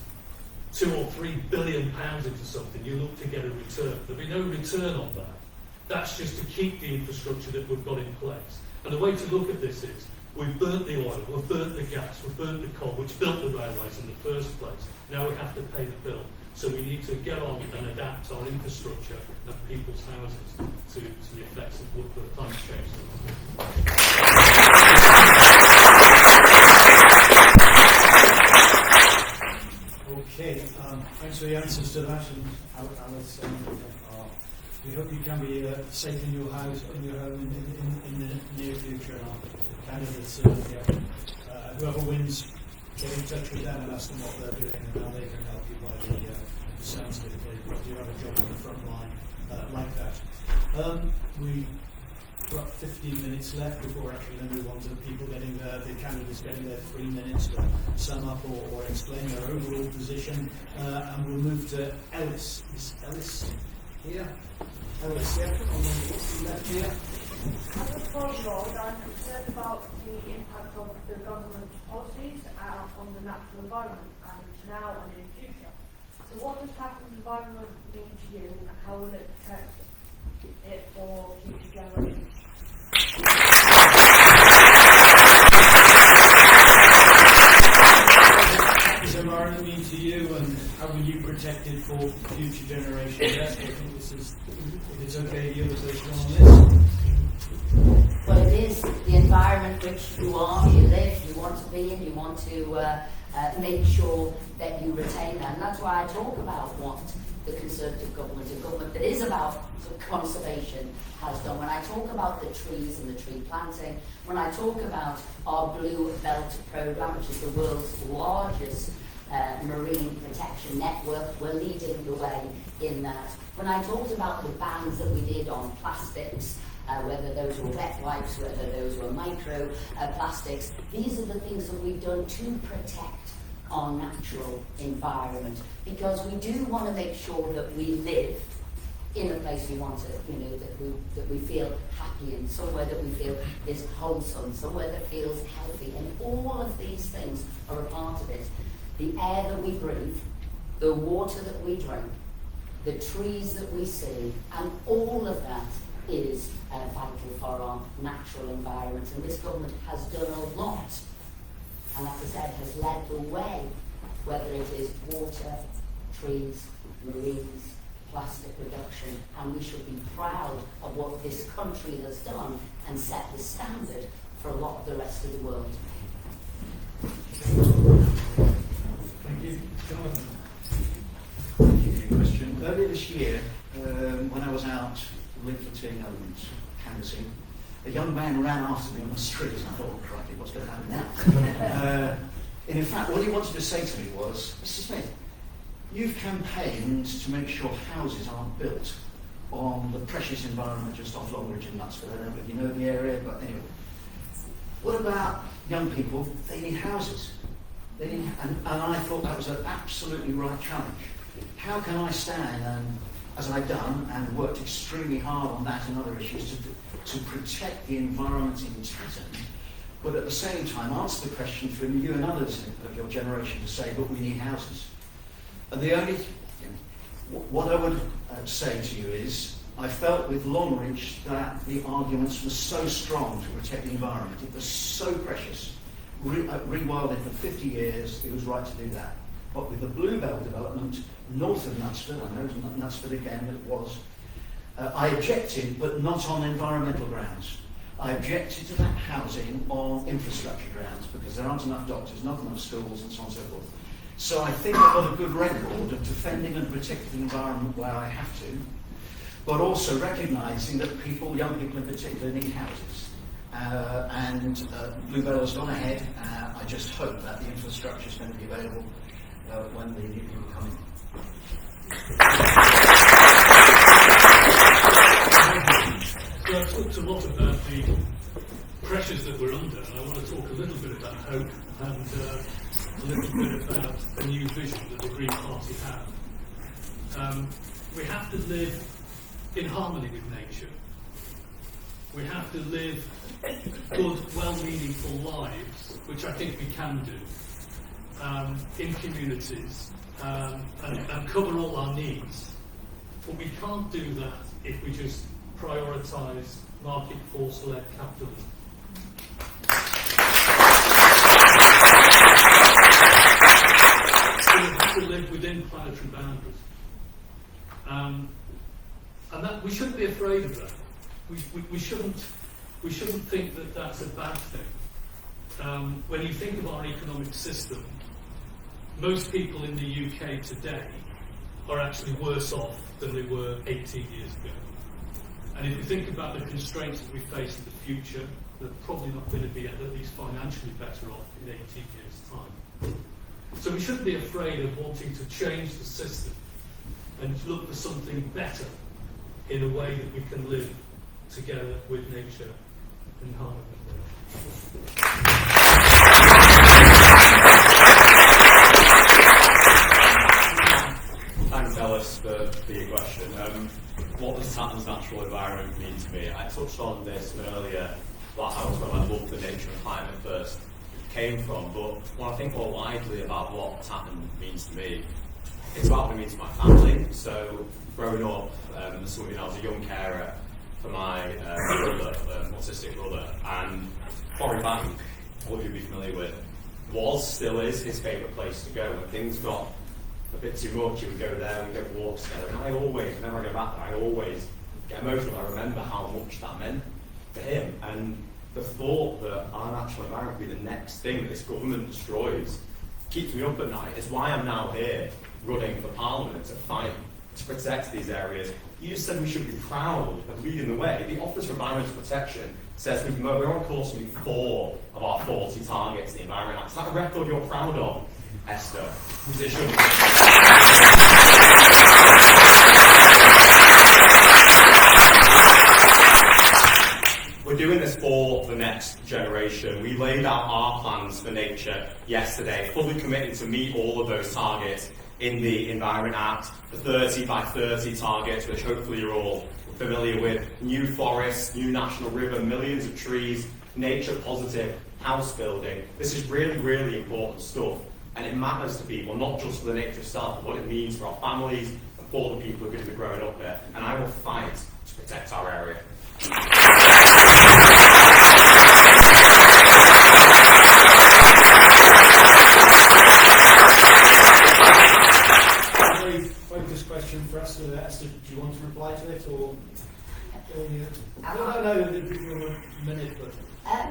£2 or £3 billion into something, you look to get a return. There'll be no return on that. That's just to keep the infrastructure that we've got in place. And the way to look at this is, we've burnt the oil, we've burnt the gas, we've burnt the coal, which built the railways in the first place. Now we have to pay the bill. So we need to get on and adapt our infrastructure and people's houses to the effects of what the climate change. Okay, thanks for the answers to that, and Alice, we hope you can be safe in your house, in your home in the near future. And our candidates, whoever wins, get in touch with them and ask them what they're doing and how they can help you by the sounds of it. They do have a job on the front line like that. We've got 15 minutes left before actually going to move on to the people getting the candidates getting their 3 minutes to sum up or explain their overall position. And we'll move to Ellis. Is Ellis here? Ellis, yeah, on the left here. As a Scotland, I'm concerned about the impact of the government's policies on the natural environment, and now and in the future. So what does Tatton's environment mean to you, and how will it protect it for future generations? What does environment mean to you, and how will you protect it for future generations? Yes, I think this is, if it's okay to you, as on this. Well, it is the environment which you are, you live, you want to be in, you want to make sure that you retain that. And that's why I talk about what the Conservative government, a government that is about conservation, has done. When I talk about the trees and the tree planting, when I talk about our Blue Belt programme, which is the world's largest marine protection network, we're leading the way in that. When I talked about the bans that we did on plastics, whether those were wet wipes, whether those were micro plastics, these are the things that we've done to protect our natural environment, because we do want to make sure that we live in a place we want to, that we feel happy in, somewhere that we feel is wholesome, somewhere that feels healthy, and all of these things are a part of it. The air that we breathe, the water that we drink, the trees that we see, and all of that is vital for our natural environment. And this government has done a lot, and like I said, has led the way, whether it is water, trees, marines, plastic reduction, and we should be proud of what this country has done and set the standard for a lot of the rest of the world. Thank you. Jonathan. Thank you for your question. Earlier this year, when I was out leafleting and canvassing, a young man ran after me on the street, and I thought, oh, crikey, what's going to happen now? And in fact, what he wanted to say to me was, Mr. Smith, you've campaigned to make sure houses aren't built on the precious environment just off Longridge and Knutsford. I don't know if you know the area, but anyway. What about young people? They need houses. And I thought that was an absolutely right challenge. How can I stand and, as I've done and worked extremely hard on that and other issues to protect the environment in Tatton, but at the same time answer the question from you and others of your generation to say, but we need houses. And the only, what I would say to you is, I felt with Longreach that the arguments were so strong to protect the environment. It was so precious. Rewilded for 50 years, it was right to do that. But with the Bluebell development north of Knutsford, I know Knutsford again, it was, I objected, but not on environmental grounds. I objected to that housing on infrastructure grounds because there aren't enough doctors, not enough schools, and so on and so forth. So I think I've got a good record of defending and protecting the environment where I have to, but also recognising that people, young people in particular, need houses. Bluebell has gone ahead. I just hope that the infrastructure is going to be available when the new people come in. So I've talked a lot about the pressures that we're under, and I want to talk a little bit about hope and a little bit about a new vision that the Green Party have. We have to live in harmony with nature. We have to live good, well-meaningful lives, which I think we can do, in communities, and cover all our needs. But we can't do that if we just prioritise market force-led capitalism. So we have to live within planetary boundaries. And that we shouldn't be afraid of that. We shouldn't think that that's a bad thing. When you think of our economic system, most people in the UK today are actually worse off than they were 18 years ago. And if you think about the constraints that we face in the future, they're probably not going to be at least financially better off in 18 years' time. So we shouldn't be afraid of wanting to change the system and look for something better in a way that we can live together with nature in harmony. Thanks, Ellis, for your question. What does Tatton's natural environment mean to me? I touched on this earlier, about how I love the nature and climate first came from, but when I think more widely about what Tatton means to me, it's about what it means to my family. So, growing up, I was a young carer for my brother, autistic brother, and Forry Bank, all of you will be familiar with, still is his favourite place to go. When things got a bit too much, he would go there and go walks together. And I always, whenever I go back there, I always get emotional. I remember how much that meant to him. And the thought that our natural environment will be the next thing that this government destroys keeps me up at night. It's why I'm now here running for Parliament to fight to protect these areas. You just said we should be proud of leading the way. The Office for Environmental Protection says we're on course to meet 4 of our 40 targets in the Environment Act. Is that a record you're proud of, Esther? It shouldn't. We're doing this for the next generation. We laid out our plans for nature yesterday, fully committing to meet all of those targets in the Environment Act, the 30 by 30 targets, which hopefully you're all familiar with. New forests, new national river, millions of trees, nature positive house building. This is really, really important stuff. And it matters to people, not just for the nature stuff, but what it means for our families and for the people who are going to be growing up there. And I will fight to protect our area. Focused question for us. Esther, do you want to reply to it or no, give you a minute, but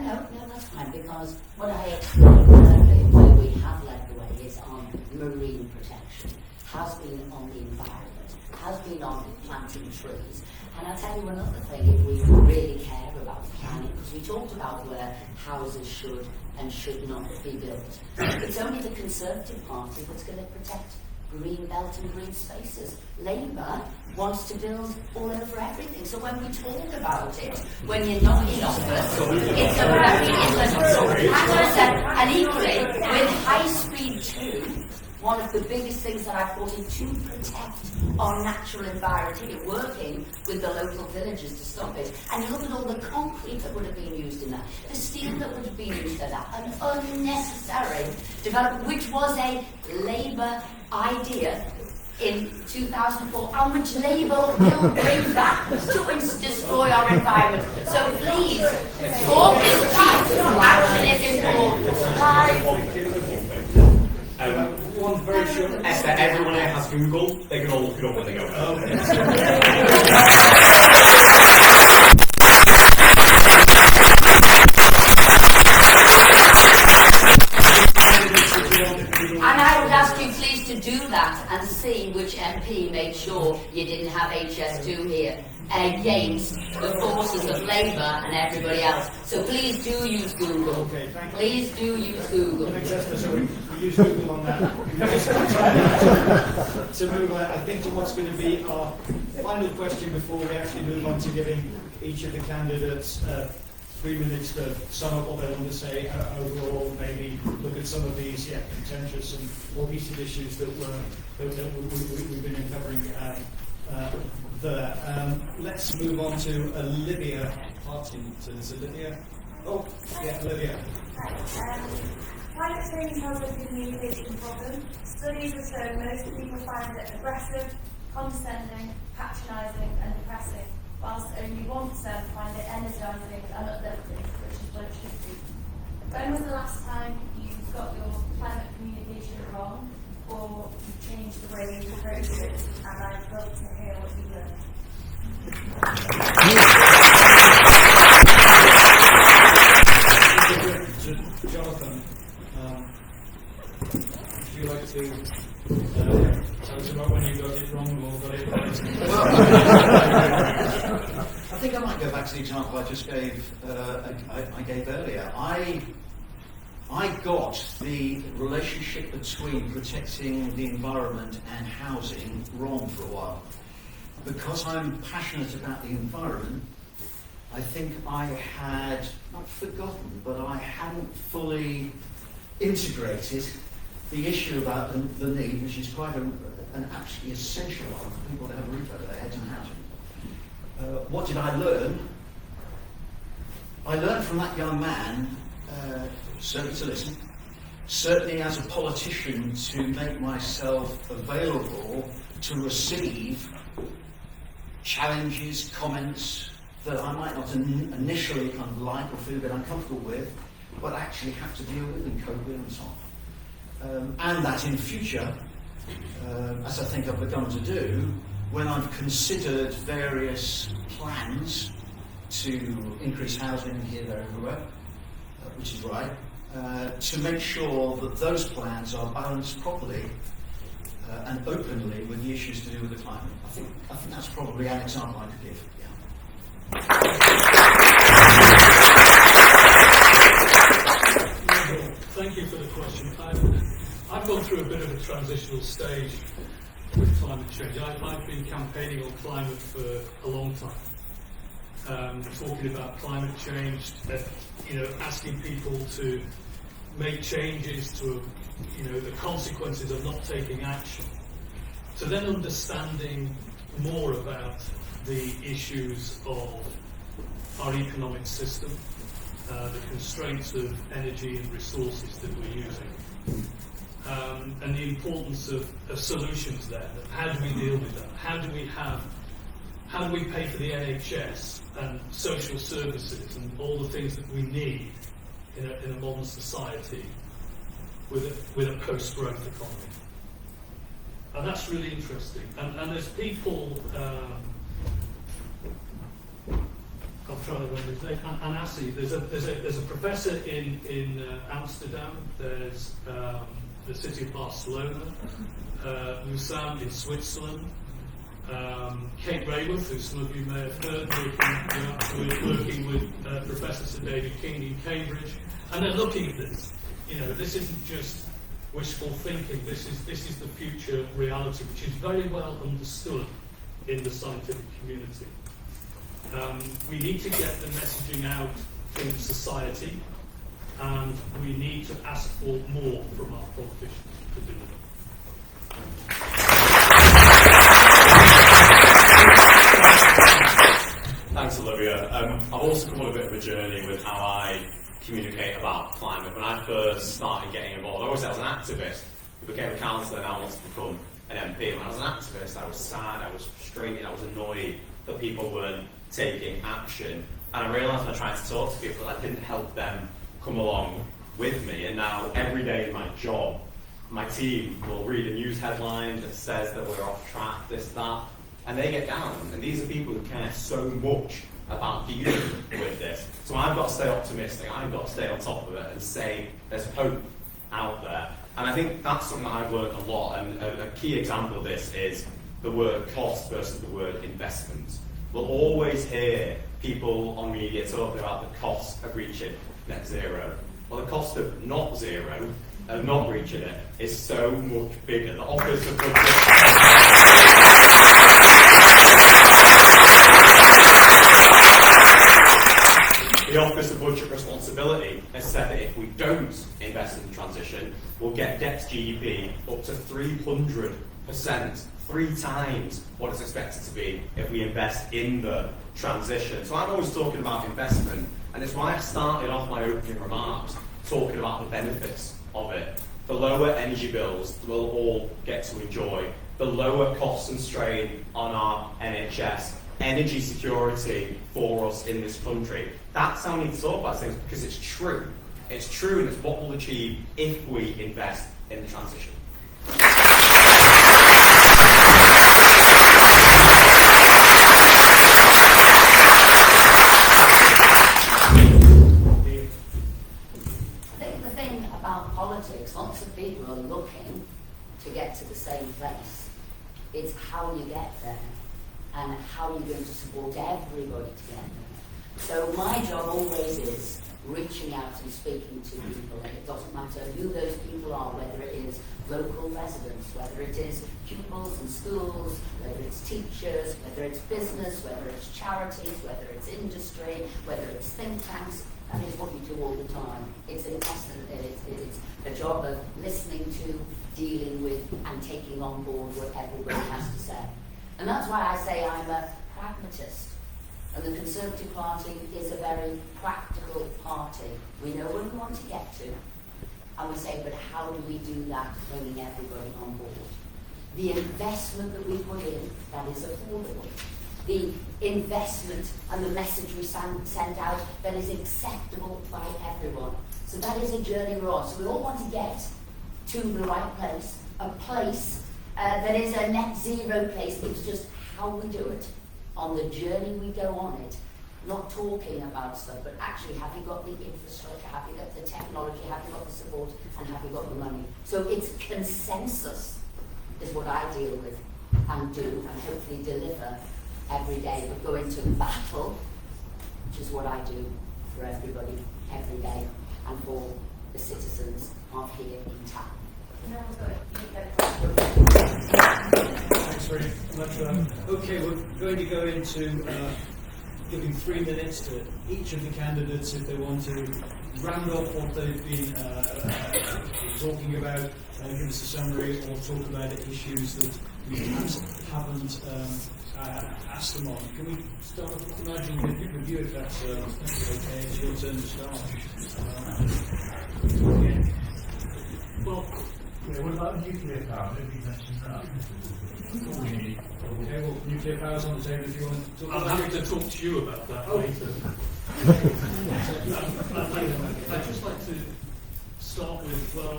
no, that's fine, because what I explained earlier, where we have led the way is on marine protection, has been on the environment, has been on planting trees. And I'll tell you another thing, if we really care about the planet, because we talked about where houses should and should not be built. It's only the Conservative Party that's going to protect green belt and green spaces. Labour wants to build all over everything. So when we talk about it, when you're not in office, it's a very different. And equally, with high speed 2, one of the biggest things that I've put in to protect our natural environment, working with the local villages to stop it. And you look at all the concrete that would have been used in that, the steel that would have been used in that, an unnecessary development, which was a Labour idea in 2004. How much labour will bring that to destroy our environment? So please, talk is cheap, action is important. One very short. Esther, everyone here has Google. They can all look it up when they go home. And I would ask you please to do that and see which MP made sure you didn't have HS2 here against the forces of Labour and everybody else. So please do use Google. Okay, thank you. Please do use Google. Thanks, Esther. So we use Google on that. To move on, I think to what's going to be our final question before we actually move on to giving each of the candidates 3 minutes to sum up what they want to say overall, maybe look at some of these contentious and more recent issues that we've been covering there. Let's move on to Olivia Partington. Is Olivia? Oh, yeah, Olivia. Climate change has a communication problem. Studies have shown most people find it aggressive, condescending, patronising and depressing, whilst only 1% find it energising and uplifting, which is what it should be. When was the last time you got your climate communication wrong, or you changed the way you approach it? And I'd love to hear what you learned. Jonathan, would you like to tell us about when you got it wrong or got it right? I think I might go back to the example I just gave. I gave earlier. I got the relationship between protecting the environment and housing wrong for a while. Because I'm passionate about the environment, I think I had not forgotten, but I hadn't fully integrated the issue about the need, which is quite an absolutely essential one for people to have a roof over their heads and housing. What did I learn? I learned from that young man, certainly to listen, certainly as a politician to make myself available to receive challenges, comments that I might not initially kind of like or feel a bit uncomfortable with, but actually have to deal with and cope with and so on. And that in future, as I think I've begun to do, when I've considered various plans to increase housing here, there, everywhere, which is right, to make sure that those plans are balanced properly and openly with the issues to do with the climate. I think that's probably an example I could give. Yeah. Thank you for the question. I've gone through a bit of a transitional stage with climate change. I've been campaigning on climate for a long time, talking about climate change, asking people to make changes to, the consequences of not taking action, to then understanding more about the issues of our economic system, the constraints of energy and resources that we're using, and the importance of solutions there. How do we deal with that? How do we pay for the NHS and social services and all the things that we need in a modern society with a post-growth economy? And that's really interesting. And there's people, I'm trying to remember his name, Anassi. There's a professor in Amsterdam. There's the city of Barcelona, Lausanne in Switzerland, Kate Rayworth, who some of you may have heard, working with Professor Sir David King in Cambridge, and they're looking at this. This isn't just wishful thinking. This is the future reality, which is very well understood in the scientific community. We need to get the messaging out in society, and we need to ask for more from our politicians to deliver. Thanks, Olivia. I've also come on a bit of a journey with how I communicate about climate. When I first started getting involved, I always said I was an activist who became a councillor and now wants to become an MP. When I was an activist, I was sad, I was frustrated, I was annoyed that people weren't taking action. And I realised when I tried to talk to people that I didn't help them come along with me. And now every day in my job, my team will read a news headline that says that we're off track, this, that, and they get down. And these are people who care so much about dealing with this. So I've got to stay optimistic, I've got to stay on top of it and say there's hope out there. And I think that's something that I've learned a lot, and a key example of this is the word cost versus the word investment. We'll always hear people on media talking about the cost of reaching net zero. Well, the cost of not zero, of not reaching it, is so much bigger. The Office of The Office of Budget Responsibility has said that if we don't invest in the transition, we'll get debt to GDP up to 300%, 3 times what it's expected to be if we invest in the transition. So I'm always talking about investment, and it's why I started off my opening remarks talking about the benefits of it. The lower energy bills we'll all get to enjoy, the lower costs and strain on our NHS, energy security for us in this country. That's how we need to talk about things, because it's true. It's true, and it's what we'll achieve if we invest in the transition. I think the thing about politics, lots of people are looking to get to the same place. It's how you get there and how you're going to support everybody to get there. So my job always is reaching out and speaking to people, and it doesn't matter who those people are, whether it is local residents, whether it is pupils in schools, whether it's teachers, whether it's business, whether it's charities, whether it's industry, whether it's think tanks. That is what we do all the time. It's an essence, it's a job of listening to, dealing with, and taking on board what everybody has to say. And that's why I say I'm a pragmatist. And the Conservative Party is a very practical party. We know where we want to get to, and we say, but how do we do that, bringing everybody on board? The investment that we put in, that is affordable. The investment and the message we send out that is acceptable by everyone. So that is a journey we're on. So we all want to get to the right place, a place that is a net zero place. It's just how we do it. On the journey we go on it, not talking about stuff, but actually have you got the infrastructure, have you got the technology, have you got the support, and have you got the money? So it's consensus is what I deal with and do, and hopefully deliver every day. But go into battle, which is what I do for everybody every day, and for the citizens of here in town. Thanks very much. Okay, we're going to go into giving 3 minutes to each of the candidates if they want to round off what they've been talking about, give us a summary, or talk about issues that we perhaps haven't asked them on. Can we start with Nigel with you, if that's okay? It's your turn to start. Well, yeah, what about nuclear power? Nobody mentioned that. Okay, well, nuclear power's on the table if you want to talk I'm about happy to talk to you about that later. I'd just like to start with, well,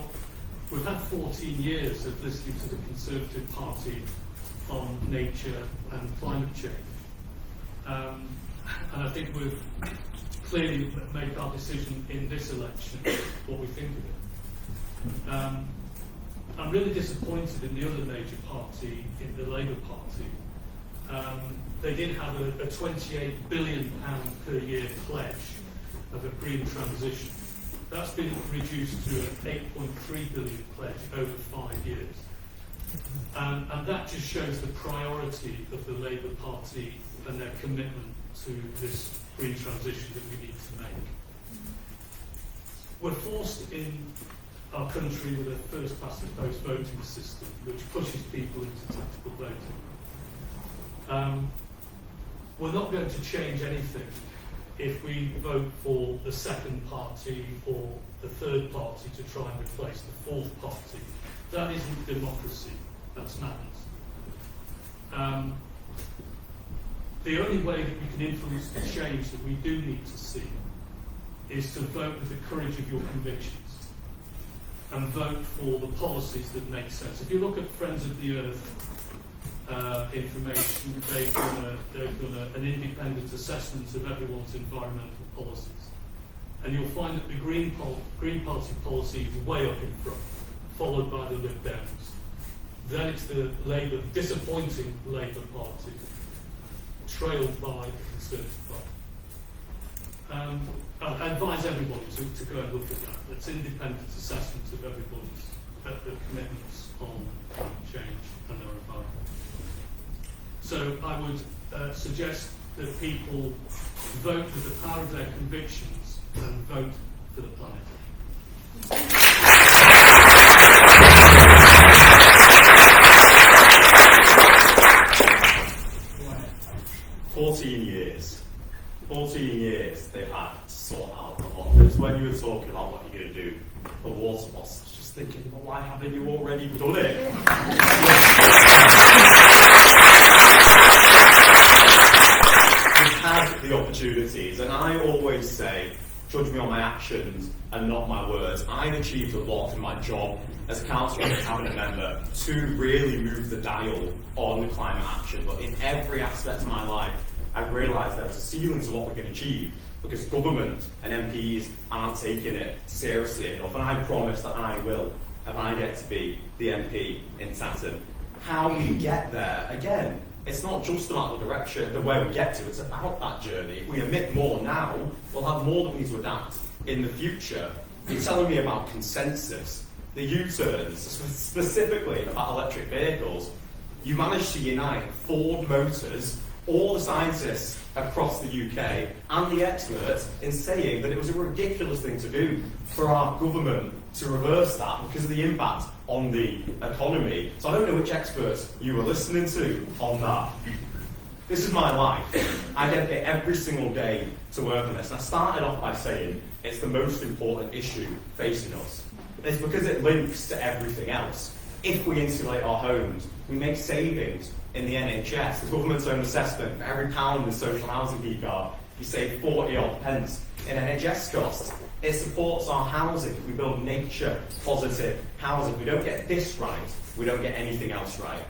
we've had 14 years of listening to the Conservative Party on nature and climate change. And I think we've clearly made our decision in this election what we think of it. I'm really disappointed in the other major party, in the Labour Party. They did have a £28 billion per year pledge of a green transition. That's been reduced to an £8.3 billion pledge over 5 years. And that just shows the priority of the Labour Party and their commitment to this green transition that we need to make. We're forced in our country with a first past the post voting system which pushes people into tactical voting. We're not going to change anything if we vote for the second party or the third party to try and replace the fourth party. That isn't democracy. That's madness. The only way that we can influence the change that we do need to see is to vote with the courage of your convictions and vote for the policies that make sense. If you look at Friends of the Earth information, they've done an independent assessment of everyone's environmental policies. And you'll find that the Green Party policy is way up in front, followed by the Lib Dems. Then it's the disappointing Labour Party, trailed by the Conservative Party. I advise everybody to go and look at that. It's independent assessment of everybody's commitments on climate change and their environment. So I would suggest that people vote with the power of their convictions and vote for the planet. 14 years they've had to sort out the Hustings. When you were talking about what you're going to do for water loss, I was just thinking, well, why haven't you already done it? We've had the opportunities, and I always say, judge me on my actions and not my words. I've achieved a lot in my job as a councillor and a cabinet member to really move the dial on the climate action, but in every aspect of my life, I've realised there's a ceiling to what we can achieve because government and MPs aren't taking it seriously enough, and I promise that I will, if I get to be the MP in Tatton. How we get there, again, it's not just about the direction, the way we get to, it's about that journey. If we emit more now, we'll have more that we need to adapt in the future. You're telling me about consensus, the U-turns, specifically about electric vehicles. You managed to unite Ford Motors, all the scientists across the UK and the experts in saying that it was a ridiculous thing to do for our government to reverse that because of the impact on the economy. So I don't know which experts you were listening to on that. This is my life. I dedicate every single day to work on this. And I started off by saying it's the most important issue facing us. It's because it links to everything else. If we insulate our homes, we make savings in the NHS. The government's own assessment, for every pound in social housing decard, you save 40 odd pence in NHS costs. It supports our housing. If we build nature positive housing, if we don't get this right, we don't get anything else right.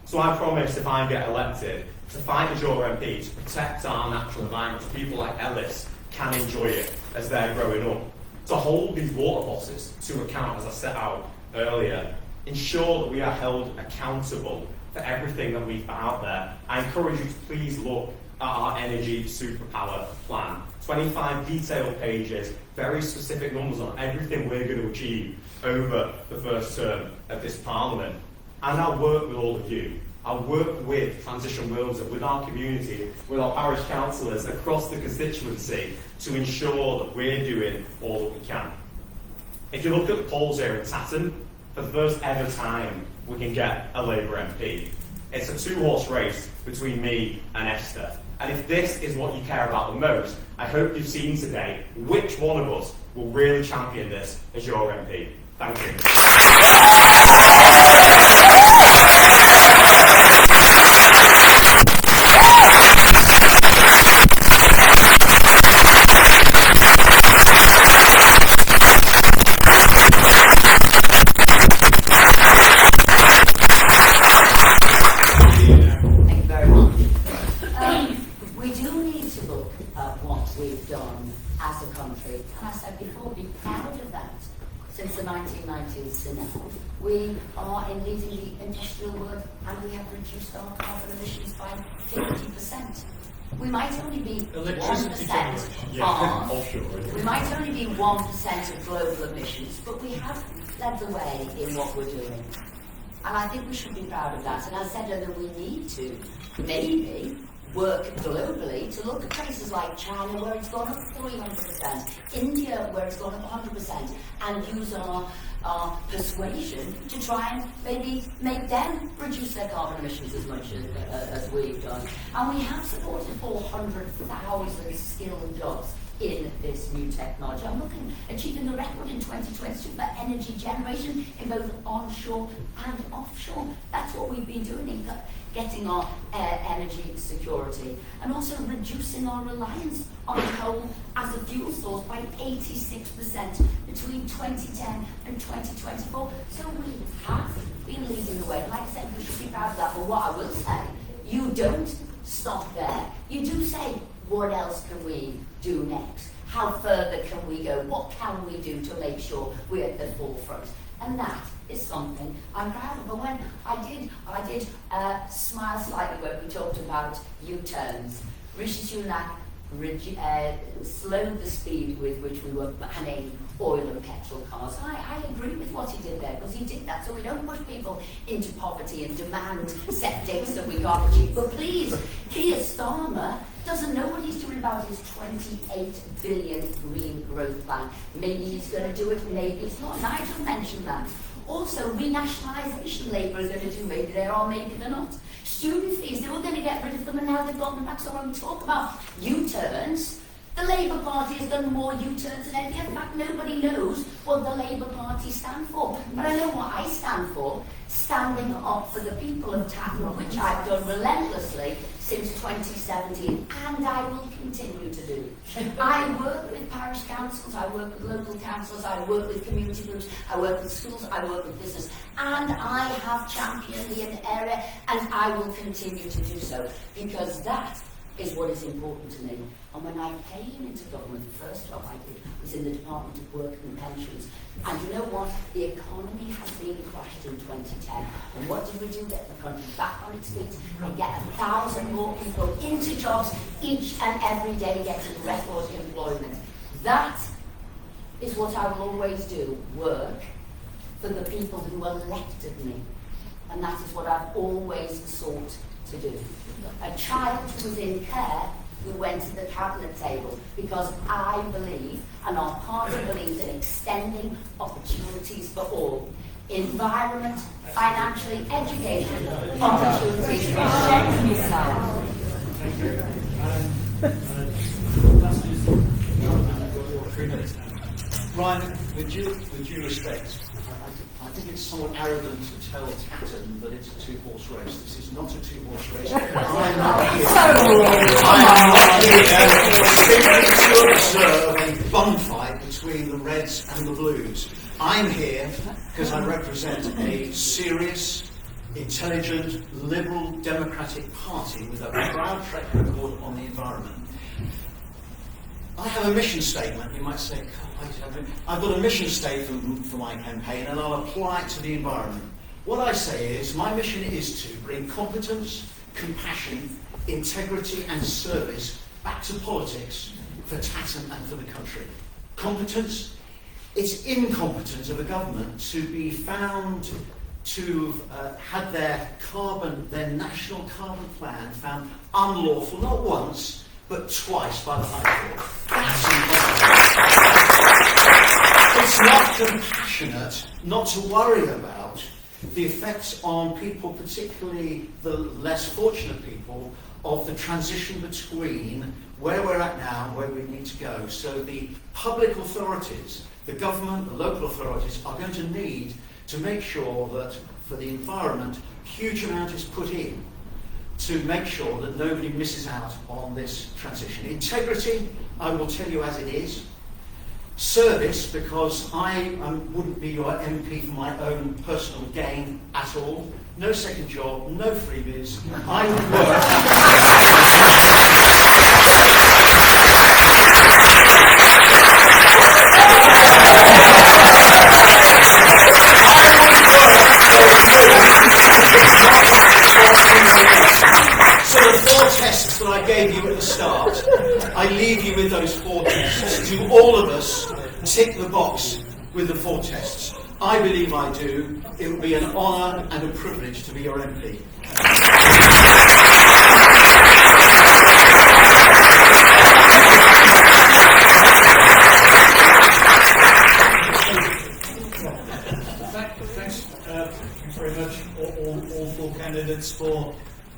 So I promise, if I get elected, to fight as your MP to protect our natural environment, so people like Ellis can enjoy it as they're growing up, to hold these water bosses to account, as I set out earlier, ensure that we are held accountable for everything that we put out there. I encourage you to please look at our energy superpower plan. 25 detailed pages, very specific numbers on everything we're going to achieve over the first term of this Parliament. And I'll work with all of you. I'll work with Transition Wilmslow, with our community, with our parish councillors across the constituency to ensure that we're doing all that we can. If you look at the polls here in Tatton, for the first ever time we can get a Labour MP. It's a two-horse race between me and Esther. And if this is what you care about the most, I hope you've seen today which one of us will really champion this as your MP. Thank you. We've done as a country, and I said before, be proud of that. Since the 1990s to now, we are in leading the industrial world, and we have reduced our carbon emissions by 50%. We might only be 1% we might only be 1% of global emissions, but we have led the way in what we're doing. And I think we should be proud of that. And I said that we need to, maybe, work globally to look at places like China where it's gone up 300%, India where it's gone up 100%, and use our persuasion to try and maybe make them reduce their carbon emissions as much as we've done. And we have supported 400,000 skilled jobs in this new technology. I'm looking at achieving a record in 2022 for energy generation in both onshore and offshore. That's what we've been doing in getting our energy security, and also reducing our reliance on coal as a fuel source by 86% between 2010 and 2024. So we have been leading the way. Like I said, we should be proud of that. But what I will say, you don't stop there. You do say, what else can we do next? How further can we go? What can we do to make sure we're at the forefront? And that is something I'm proud of. But when I did smile slightly when we talked about U-turns. Rishi Sunak slowed the speed with which we were banning oil and petrol cars. I agree with what he did there, because he did that so we don't push people into poverty and demand set dates that we can't achieve. But please, Keir Starmer doesn't know what he's doing about his 28 billion green growth plan. Maybe he's going to do it, maybe he's not. Nigel mentioned that. Also, renationalisation Labour is going to do, maybe they are, maybe they're not. Student fees, they were going to get rid of them and now they've got them back. So when we talk about U-turns, the Labour Party has done more U-turns than any. In fact, nobody knows what the Labour Party stand for. But I know what I stand for, standing up for the people of Tatton, which I've done relentlessly since 2017, and I will continue to do. I work with parish councils, I work with local councils, I work with community groups, I work with schools, I work with business, and I have championed the area, and I will continue to do so, because that is what is important to me. And when I came into government, the first job I did was in the Department of Work and Pensions. And you know what? The economy has been crashed in 2010. And what did we do? Get the country back on its feet and get 1,000 more people into jobs each and every day, getting record employment. That is what I will always do, work for the people who elected me. And that is what I've always sought to do. A child who was in care who went to the cabinet table, because I believe, and our party believes, in extending opportunities for all. Environment, financially, education, opportunities for every side. Thank you. That's just your 3 minutes now. Ryan, with due respect, I think it's somewhat arrogant to tell Tatton that it's a two-horse race. This is not a two-horse race. I'm not here to observe a bun fight between the Reds and the Blues. I'm here because I represent a serious, intelligent, liberal, democratic party with a proud track record on the environment. I have a mission statement. You might say, I've got a mission statement for my campaign and I'll apply it to the environment. What I say is, my mission is to bring competence, compassion, integrity and service back to politics for Tatton and for the country. Competence, it's incompetence of a government to be found to have had their national carbon plan found unlawful, not once, but twice by the High Court. That's incompetence. It's not compassionate not to worry about the effects on people, particularly the less fortunate people, of the transition between where we're at now and where we need to go. So the public authorities, the government, the local authorities are going to need to make sure that for the environment, a huge amount is put in to make sure that nobody misses out on this transition. Integrity, I will tell you as it is. Service, because I wouldn't be your MP for my own personal gain at all. No second job, no freebies. I would So the 4 tests that I gave you at the start, I leave you with those 4 tests. To all of us, tick the box with the 4 tests. I believe I do. It would be an honour and a privilege to be your MP. Thanks very much, all 4 candidates, for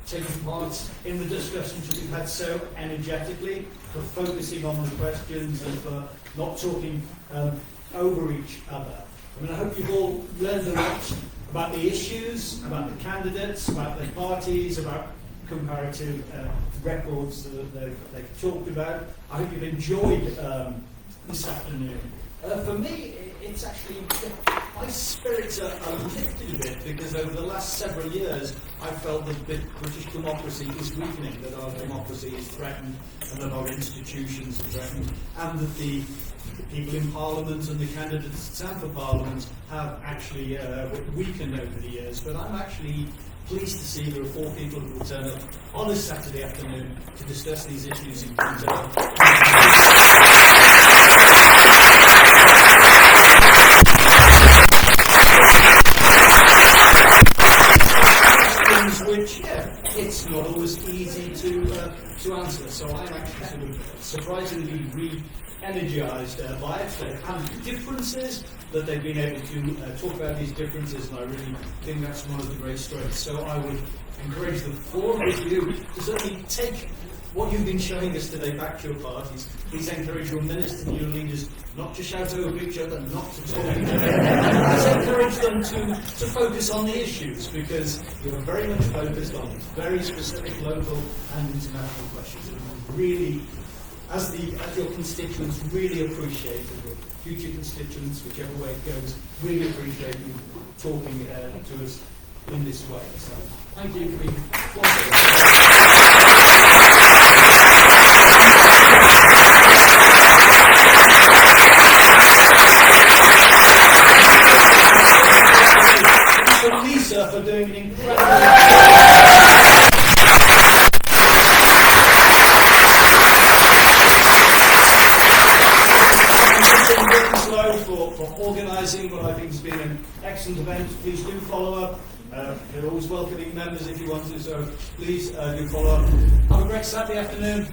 taking part in the discussions that we've had so energetically, for focusing on the questions and for not talking over each other. I mean, I hope you've all learned a lot about the issues, about the candidates, about the parties, about comparative records that they've talked about. I hope you've enjoyed this afternoon. For me, it's actually, my spirits are lifted a bit, because over the last several years I've felt that British democracy is weakening, that our democracy is threatened, and that our institutions are threatened, and that the people in Parliament and the candidates that stand for Parliament have actually weakened over the years. But I'm actually pleased to see there are 4 people who will turn up on a Saturday afternoon to discuss these issues in detail. Which, it's not always easy to answer. So I'm actually sort of surprisingly re-energised by it. And differences, that they've been able to talk about these differences, and I really think that's one of the great strengths. So I would encourage the 4 of you to certainly take what you've been showing us today back to your parties. Please encourage your ministers and your leaders not to shout over each other, not to talk each other. Please encourage them to focus on the issues, because you're very much focused on very specific local and international questions. And really, as your constituents, really appreciate it. Your future constituents, whichever way it goes, really appreciate you talking to us in this way. So thank you for being Lisa for doing an incredible for organising what I think has been an excellent event. Please do follow up. They're always welcoming members if you want to, so please do follow up. Have a great Saturday afternoon.